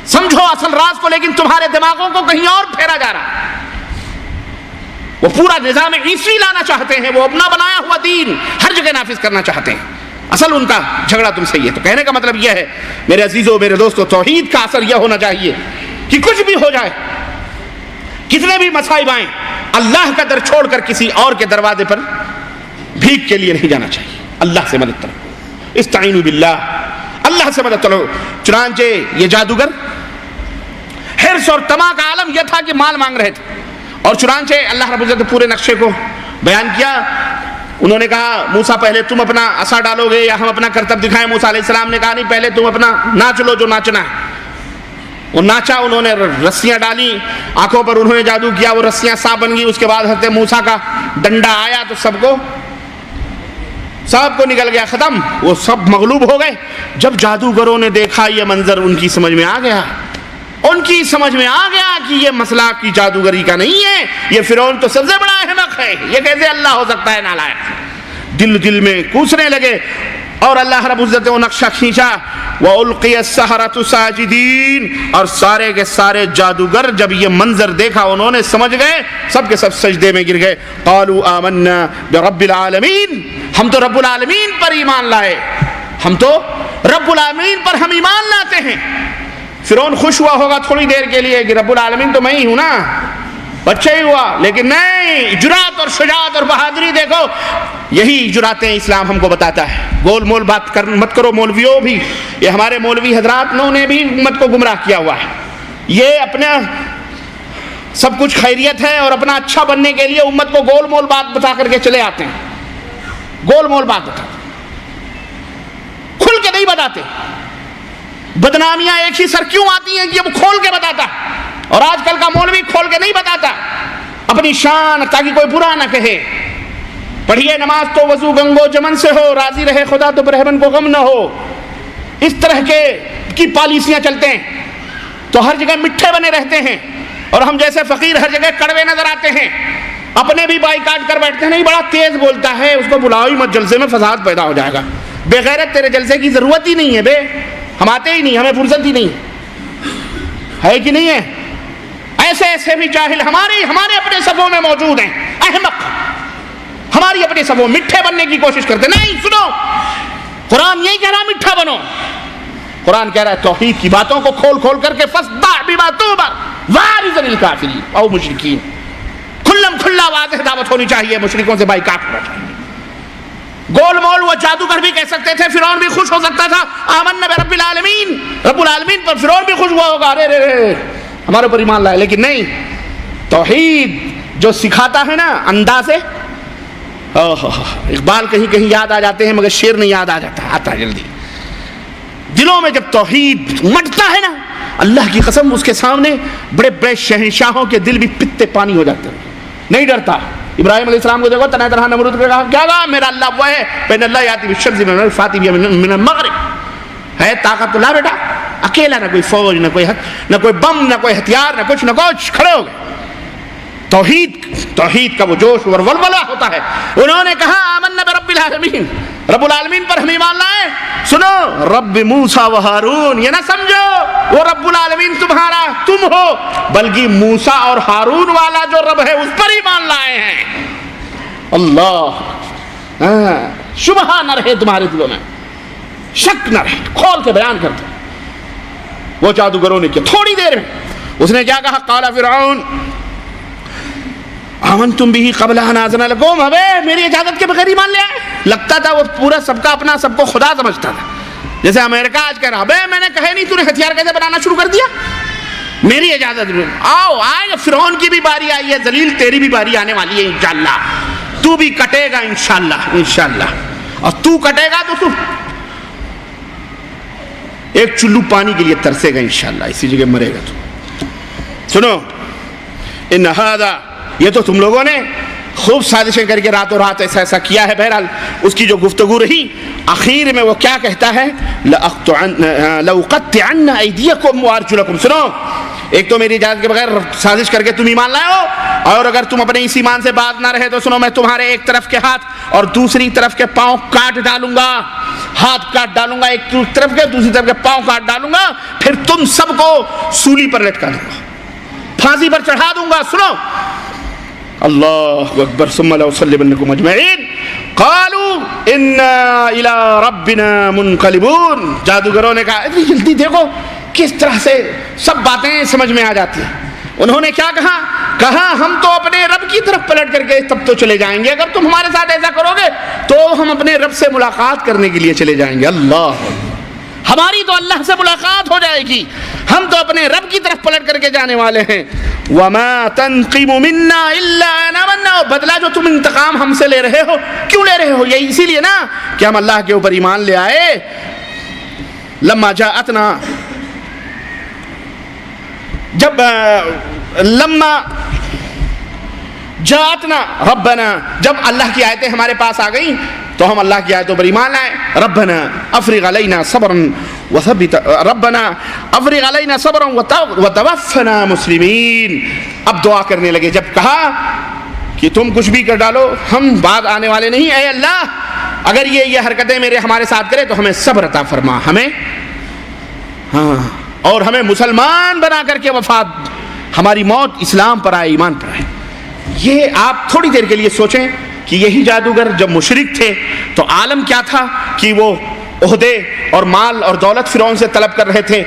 سمجھو اصل راز کو، لیکن تمہارے دماغوں کو کہیں اور پھیرا جا رہا. وہ پورا نظام عیسوی لانا چاہتے ہیں، وہ اپنا بنایا ہوا دین ہر جگہ نافذ کرنا چاہتے ہیں. اصل ان کا جھگڑا تم سے یہ. تو کہنے کا مطلب یہ ہے میرے عزیزوں، میرے دوستوں، توحید کا اثر یہ ہونا چاہیے کہ کچھ بھی ہو جائے، کتنے بھی مصائب آئیں، اللہ کا در چھوڑ کر کسی اور کے دروازے پر بھیک کے لیے نہیں جانا چاہیے. اللہ سے مدد طلب. استعینوا باللہ، اللہ اللہ سے مدد طلب. چنانچہ یہ جادوگر حرص اور طمع کا عالم یہ تھا کہ مال مانگ رہے تھے, اور چنانچہ اللہ رب العزت نے پورے نقشے کو بیان کیا. انہوں نے کہا موسیٰ پہلے تم اپنا عصا ڈالو گے یا ہم اپنا کرتب دکھائیں؟ موسیٰ علیہ السلام نے کہا نہیں, پہلے تم اپنا ناچ لو جو ناچنا ہے. وہ ناچا, انہوں نے رسیاں ڈالی آنکھوں پر, انہوں نے جادو کیا, وہ رسیاں سانپ بن گئی. اس کے بعد حضرت موسیٰ کا ڈنڈا آیا تو سب کو نکل گیا, ختم, وہ سب مغلوب ہو گئے. جب جادوگروں نے دیکھا یہ منظر, ان کی سمجھ میں آ گیا کہ یہ مسئلہ کی جادوگری کا نہیں ہے, یہ فرعون تو سب سے بڑا احمق ہے, یہ کیسے اللہ ہو سکتا ہے نالائق. دل میں کوسنے لگے, اور اللہ رب العزت نے وہ نقشہ کھینچا. وَأُلْقِيَ السَّحَرَةُ سَاجِدِينَ, اور سارے کے سارے جادوگر جب یہ منظر دیکھا انہوں نے سمجھ گئے, سب کے سب سجدے میں گر گئے. قَالُوا آمَنَّا بِرَبِّ الْعَالَمِينَ, ہم تو رب العالمین پر ایمان لائے, ہم ایمان لاتے ہیں. فرعون خوش ہوا ہوگا تھوڑی دیر کے لیے کہ رب العالمین تو میں ہی ہوں نا, بچہ ہی ہوا, لیکن نہیں, جرات اور شجاعت اور بہادری دیکھو. یہی جراتیں اسلام ہم کو بتاتا ہے. گول مول بات مت کرو مولویوں بھی, یہ ہمارے مولوی حضرات نے بھی امت کو گمراہ کیا ہوا ہے. یہ اپنا سب کچھ خیریت ہے اور اپنا اچھا بننے کے لیے امت کو گول مول بات بتا کر کے چلے آتے ہیں. گول مول بات بتاتے, کھل کے نہیں بتاتے. بدنامیاں ایک ہی سر کیوں آتی ہیں کہ وہ کھول کے بتاتا, اور آج کل کا مولوی کھول کے نہیں بتاتا اپنی شان, تاکہ کوئی برا نہ کہے. پڑھیے نماز تو وضو گنگو جمن سے ہو, راضی رہے خدا تو برہمن کو غم نہ ہو. اس طرح کی پالیسیاں چلتے ہیں تو ہر جگہ مٹھے بنے رہتے ہیں, اور ہم جیسے فقیر ہر جگہ کڑوے نظر آتے ہیں. اپنے بھی بائیکاٹ کر بیٹھتے ہیں, نہیں بڑا تیز بولتا ہے, اس کو بلاؤ ہی مت, جلسے میں فساد پیدا ہو جائے گا. بے غیرت, تیرے جلسے کی ضرورت ہی نہیں ہے بے, ہم آتے ہی نہیں, ہمیں فرصت ہی نہیں ہے کہ نہیں ہے. ایسے بھی جاہل ہمارے اپنے صفوں میں موجود ہیں, احمق ہماری اپنے صفوں مٹھے بننے کی کوشش کرتے. نہیں, سنو, قرآن یہی کہہ رہا مٹھا بنو. قرآن کہہ رہا ہے توحید کی باتوں کو کھول کر کے فَاسْدَعْ بِمَا تُؤْمَرُ وَأَعْرِضْ عَنِ الْكَافِرِينَ او مشرکین. کھلا واضح دعوت ہونی چاہیے, مشرکوں سے بائیکاٹ ہونا چاہیے. گول مول وہ جادوگر بھی کہہ سکتے تھے, فرعون بھی خوش ہو سکتا تھا, آمنا برب العالمین, رب العالمین پر فرعون بھی خوش ہوا ہوگا, ارے ہمارے اوپر ایمان لائے. لیکن نہیں, توحید جو سکھاتا ہے نا انداز سے, اقبال کہیں یاد آ جاتے ہیں مگر شعر نہیں یاد آتا جلدی. دلوں میں جب توحید مٹتا ہے نا, اللہ کی قسم اس کے سامنے بڑے بڑے شہنشاہوں کے دل بھی پتے پانی ہو جاتے ہیں, نہیں ڈرتا. ابراہیم علیہ السلام کو دیکھو, تنہا تنہا نمرود نے کہا, کیا کہا, میرا اللہ وہ ہے, بین اللہ یاتی بالشمس من الفات من المغرب, ہے طاقت اللہ بیٹا, اکیلا, نہ کوئی فوج, نہ کوئی بم, نہ کوئی ہتھیار, نہ کچھ, کھڑے ہو گئے. توحید کا وہ جوش اور ولولہ ہوتا ہے. انہوں نے کہا آمنا برب العالمین, رب العالمین پر ہم ایمان لائے. سنو, رب موسیٰ و ہارون, یہ نہ سمجھو وہ رب العالمین تمہارا تم ہو, بلکہ موسیٰ اور ہارون والا جو رب ہے اس پر ایمان لائے ہیں. اللہ, شبہ نہ رہے تمہارے دلوں میں, شک نہ رہے, کھول کے بیان کرتے. وہ جادوگروں نے کیا, تھوڑی دیر میں اس نے کیا کہا, قال فرعون آمنتم به قبل ان آذن لکم, ابے میری اجازت کے بغیر ایمان لے آئے. لگتا تھا وہ پورا سب کا اپنا سب کو خدا سمجھتا تھا, جیسے امریکہ آج کہہ رہا, ابے میں نے کہے نہیں, تو نے ہتھیار کیسے بنانا شروع کر دیا, میری اجازت. آؤ, آئے, فرعون کی بھی باری آئی ہے, ذلیل تیری بھی باری آنے والی ہے انشاءاللہ, تو بھی کٹے گا انشاءاللہ, اور تو کٹے گا تو ایک چلو پانی کے لیے ترسے گا انشاءاللہ, اسی جگہ مرے گا تو. سنو, ان ھذا, یہ تو تم لوگوں نے خوب سازشیں کر کے راتوں رات ایسا کیا ہے. بہرحال اس کی جو گفتگو رہی, آخر میں وہ کیا کہتا ہے, لَأُقَطِّعَنَّ أَيْدِيَكُمْ وَأَرْجُلَكُمْ. سنو, ایک تو میری اجازت کے بغیر سازش کر کے تم ایمان لائے ہو, اور اگر تم اپنے اس ایمان سے باز نہ رہے تو سنو, میں تمہارے ایک طرف کے ہاتھ اور دوسری طرف کے پاؤں کاٹ ڈالوں گا, ہاتھ کاٹ ڈالوں گا, ایک طرف کے دوسری طرف کے پاؤں کاٹ ڈالوں گا, پھر تم سب کو سولی پر لٹکا دوں گا, پھانسی پر چڑھا دوں گا. سنو, اللہ اکبر, ثم لأصلبنکم اجمعین, قالوا انا الی ربنا منقلبون. جادوگروں نے کہا, اتنی جلدی دیکھو کس طرح سے سب باتیں سمجھ میں آ جاتی ہیں. انہوں نے کیا کہا, ہم تو اپنے رب کی طرف پلٹ کر کے تب تو چلے جائیں گے, اگر تم ہمارے ساتھ ایسا کرو گے تو ہم اپنے رب سے ملاقات کرنے کے لیے چلے جائیں گے. اللہ, ہماری تو اللہ سے ملاقات ہو جائے گی، ہم تو اپنے رب کی طرف پلٹ کر کے جانے والے ہیں۔ وَمَا تَنْقِمُ مِنَّا إِلَّا أَنْ آمَنَّا، بدلہ جو تم انتقام ہم سے لے رہے ہو، کیوں لے رہے ہو؟ یہی اسی لیے نا کہ ہم اللہ کے اوپر ایمان لے آئے۔ لما جاءتنا ربنا، جب اللہ کی آیتیں ہمارے پاس آ گئیں تو ہم اللہ کی آیتوں پر ایمان لائے۔ ربنا افرغ علینا صبرا وتوفنا مسلمین، اب دعا کرنے لگے، جب کہا کہ تم کچھ بھی کر ڈالو ہم بعد آنے والے نہیں، اے اللہ اگر یہ حرکتیں ہمارے ساتھ کرے تو ہمیں صبر عطا فرما، اور ہمیں مسلمان بنا کر کے وفات، ہماری موت اسلام پر آئے، ایمان پر آئے۔ یہ آپ تھوڑی دیر کے لیے سوچیں کہ یہی جادوگر جب مشرک تھے تو عالم کیا تھا کہ وہ عہدے اور مال اور دولت فرعون سے طلب کر رہے تھے،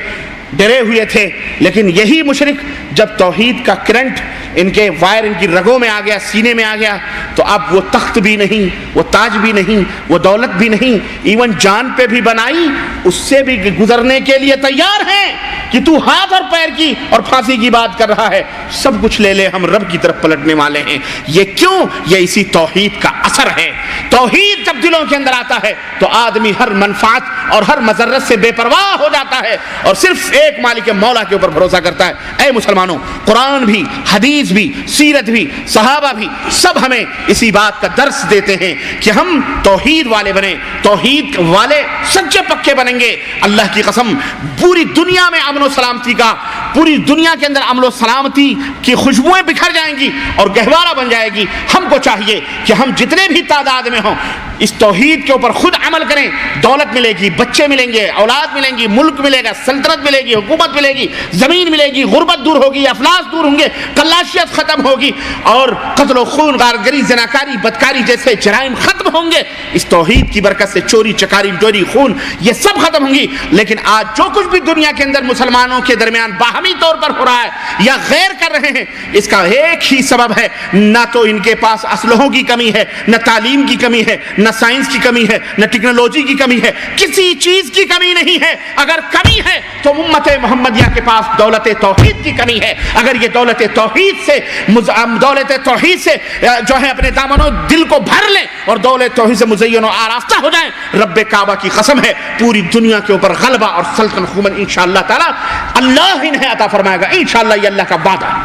ڈرے ہوئے تھے، لیکن یہی مشرک جب توحید کا کرنٹ ان کے وائر ان کی رگوں میں آ گیا، سینے میں آ گیا، تو اب وہ تخت بھی نہیں، وہ تاج بھی نہیں، وہ دولت بھی نہیں، ایون جان پہ بھی بنائی اس سے بھی گزرنے کے لیے تیار ہیں کہ تو ہاتھ اور پیر کی اور پھانسی کی بات کر رہا ہے، سب کچھ لے لے، ہم رب کی طرف پلٹنے والے ہیں۔ یہ کیوں؟ یہ اسی توحید کا اثر ہے۔ توحید جب دلوں کے اندر آتا ہے تو آدمی ہر منفعت اور ہر مضرت سے بے پرواہ ہو جاتا ہے اور صرف ایک مالک مولا کے اوپر بھروسہ کرتا ہے۔ اے مسلمانوں، قرآن بھی، حدیث بھی، سیرت بھی، صحابہ بھی، سب ہمیں اسی بات کا درس دیتے ہیں کہ ہم توحید والے بنیں، توحید والے سچے پکے بنیں گے۔ اللہ کی قسم، پوری دنیا میں امن و سلامتی کا، پوری دنیا کے اندر امن و سلامتی کی خوشبوئیں بکھر جائیں گی اور گہوارہ بن جائے گی۔ ہم کو چاہیے کہ ہم جتنے بھی تعداد میں ہوں اس توحید کے اوپر خود عمل کریں۔ دولت ملے گی، بچے ملیں گے، اولاد ملیں گی، ملک ملے گا، سلطنت ملے گی، حکومت ملے گی، زمین ملے گی، غربت دور ہوگی، افلاس دور ہوں گے، کلاشیت ختم ہوگی اور قتل و خون، غارتگری، زناکاری، بدکاری جیسے جرائم ختم ہوں گے اس توحید کی برکت سے۔ چوری چکاری، چوری خون، یہ سب ختم ہوں گی۔ لیکن آج جو کچھ بھی دنیا کے اندر مسلمانوں کے درمیان باہمی طور پر ہو رہا ہے یا غیر کر رہے ہیں، اس کا ایک ہی سبب ہے، نہ تو ان کے پاس اسلحوں کی کمی ہے، نہ تعلیم کی کمی ہے، نہ سائنس کی کمی ہے، نہ ٹیکنالوجی کی کمی ہے، کسی چیز کی کمی نہیں ہے۔ اگر کمی ہے تو امت محمدیہ کے پاس دولت توحید کی کمی ہے۔ اگر یہ دولت توحید سے جو ہے اپنے دامنوں دل کو بھر لیں اور دولت توحید سے مزین و آراستہ ہو جائیں، رب کعبہ کی قسم ہے پوری دنیا کے اوپر غلبہ اور سلطنت حکومت انشاءاللہ تعالی اللہ انہیں عطا فرمائے گا۔ انشاءاللہ یہ اللہ کا وعدہ ہے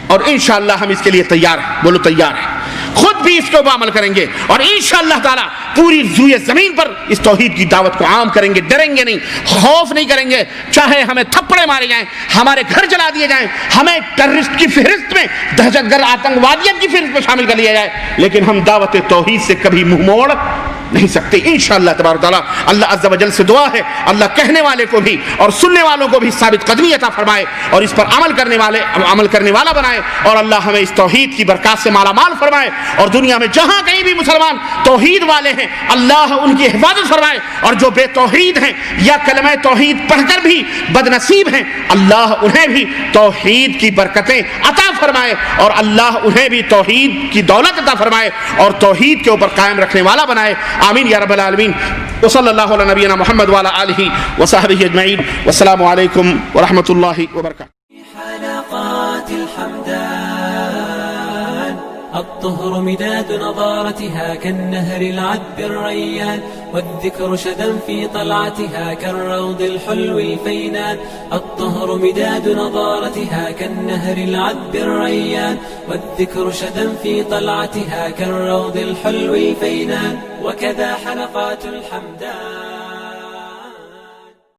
اور انشاءاللہ ہم اس کے لیے تیار ہیں۔ بولو تیار ہیں، خود بھی اس کے اوپر عمل کریں گے اور انشاءاللہ تعالی پوری روئے زمین پر اس توحید کی دعوت کو عام کریں گے۔ ڈریں گے نہیں، خوف نہیں کریں گے، چاہے ہمیں تھپڑے مارے جائیں، ہمارے گھر جلا دیے جائیں، ہمیں ٹیررسٹ کی فہرست میں، دہشت گرد آتنکوادیت کی فہرست میں شامل کر لیا جائے، لیکن ہم دعوت توحید سے کبھی منہ موڑ نہیں سکتے انشاءاللہ تبارک تعالی۔ اللہ عز و جل سے دعا ہے اللہ کہنے والے کو بھی اور سننے والوں کو بھی ثابت قدمی عطا فرمائے اور اس پر عمل کرنے والا بنائے، اور اللہ ہمیں اس توحید کی برکات سے مالا مال فرمائے، اور دنیا میں جہاں کہیں بھی مسلمان توحید والے ہیں اللہ ان کی حفاظت فرمائے، اور جو بے توحید ہیں یا کلمہ توحید پڑھ کر بھی بد نصیب ہیں اللہ انہیں بھی توحید کی برکتیں عطا فرمائے، اور اللہ انہیں بھی توحید کی دولت عطا فرمائے اور توحید کے اوپر قائم رکھنے والا بنائے۔ آمین یا رب العالمین۔ وصلی اللہ علی نبینا محمد وعلی آلہ وصحبہ اجمعین، والسلام علیکم ورحمۃ اللہ وبرکاتہ۔ حلقات الحمدان الطهر مداد نضارتها كالنهر العذب الريان، والذكر شدا في طلعتها كالروض الحلو الفينان. الطهر مداد نضارتها كالنهر العذب الريان، والذكر شدا في طلعتها كالروض الحلو الفينان، وكذا حلقات الحمدان.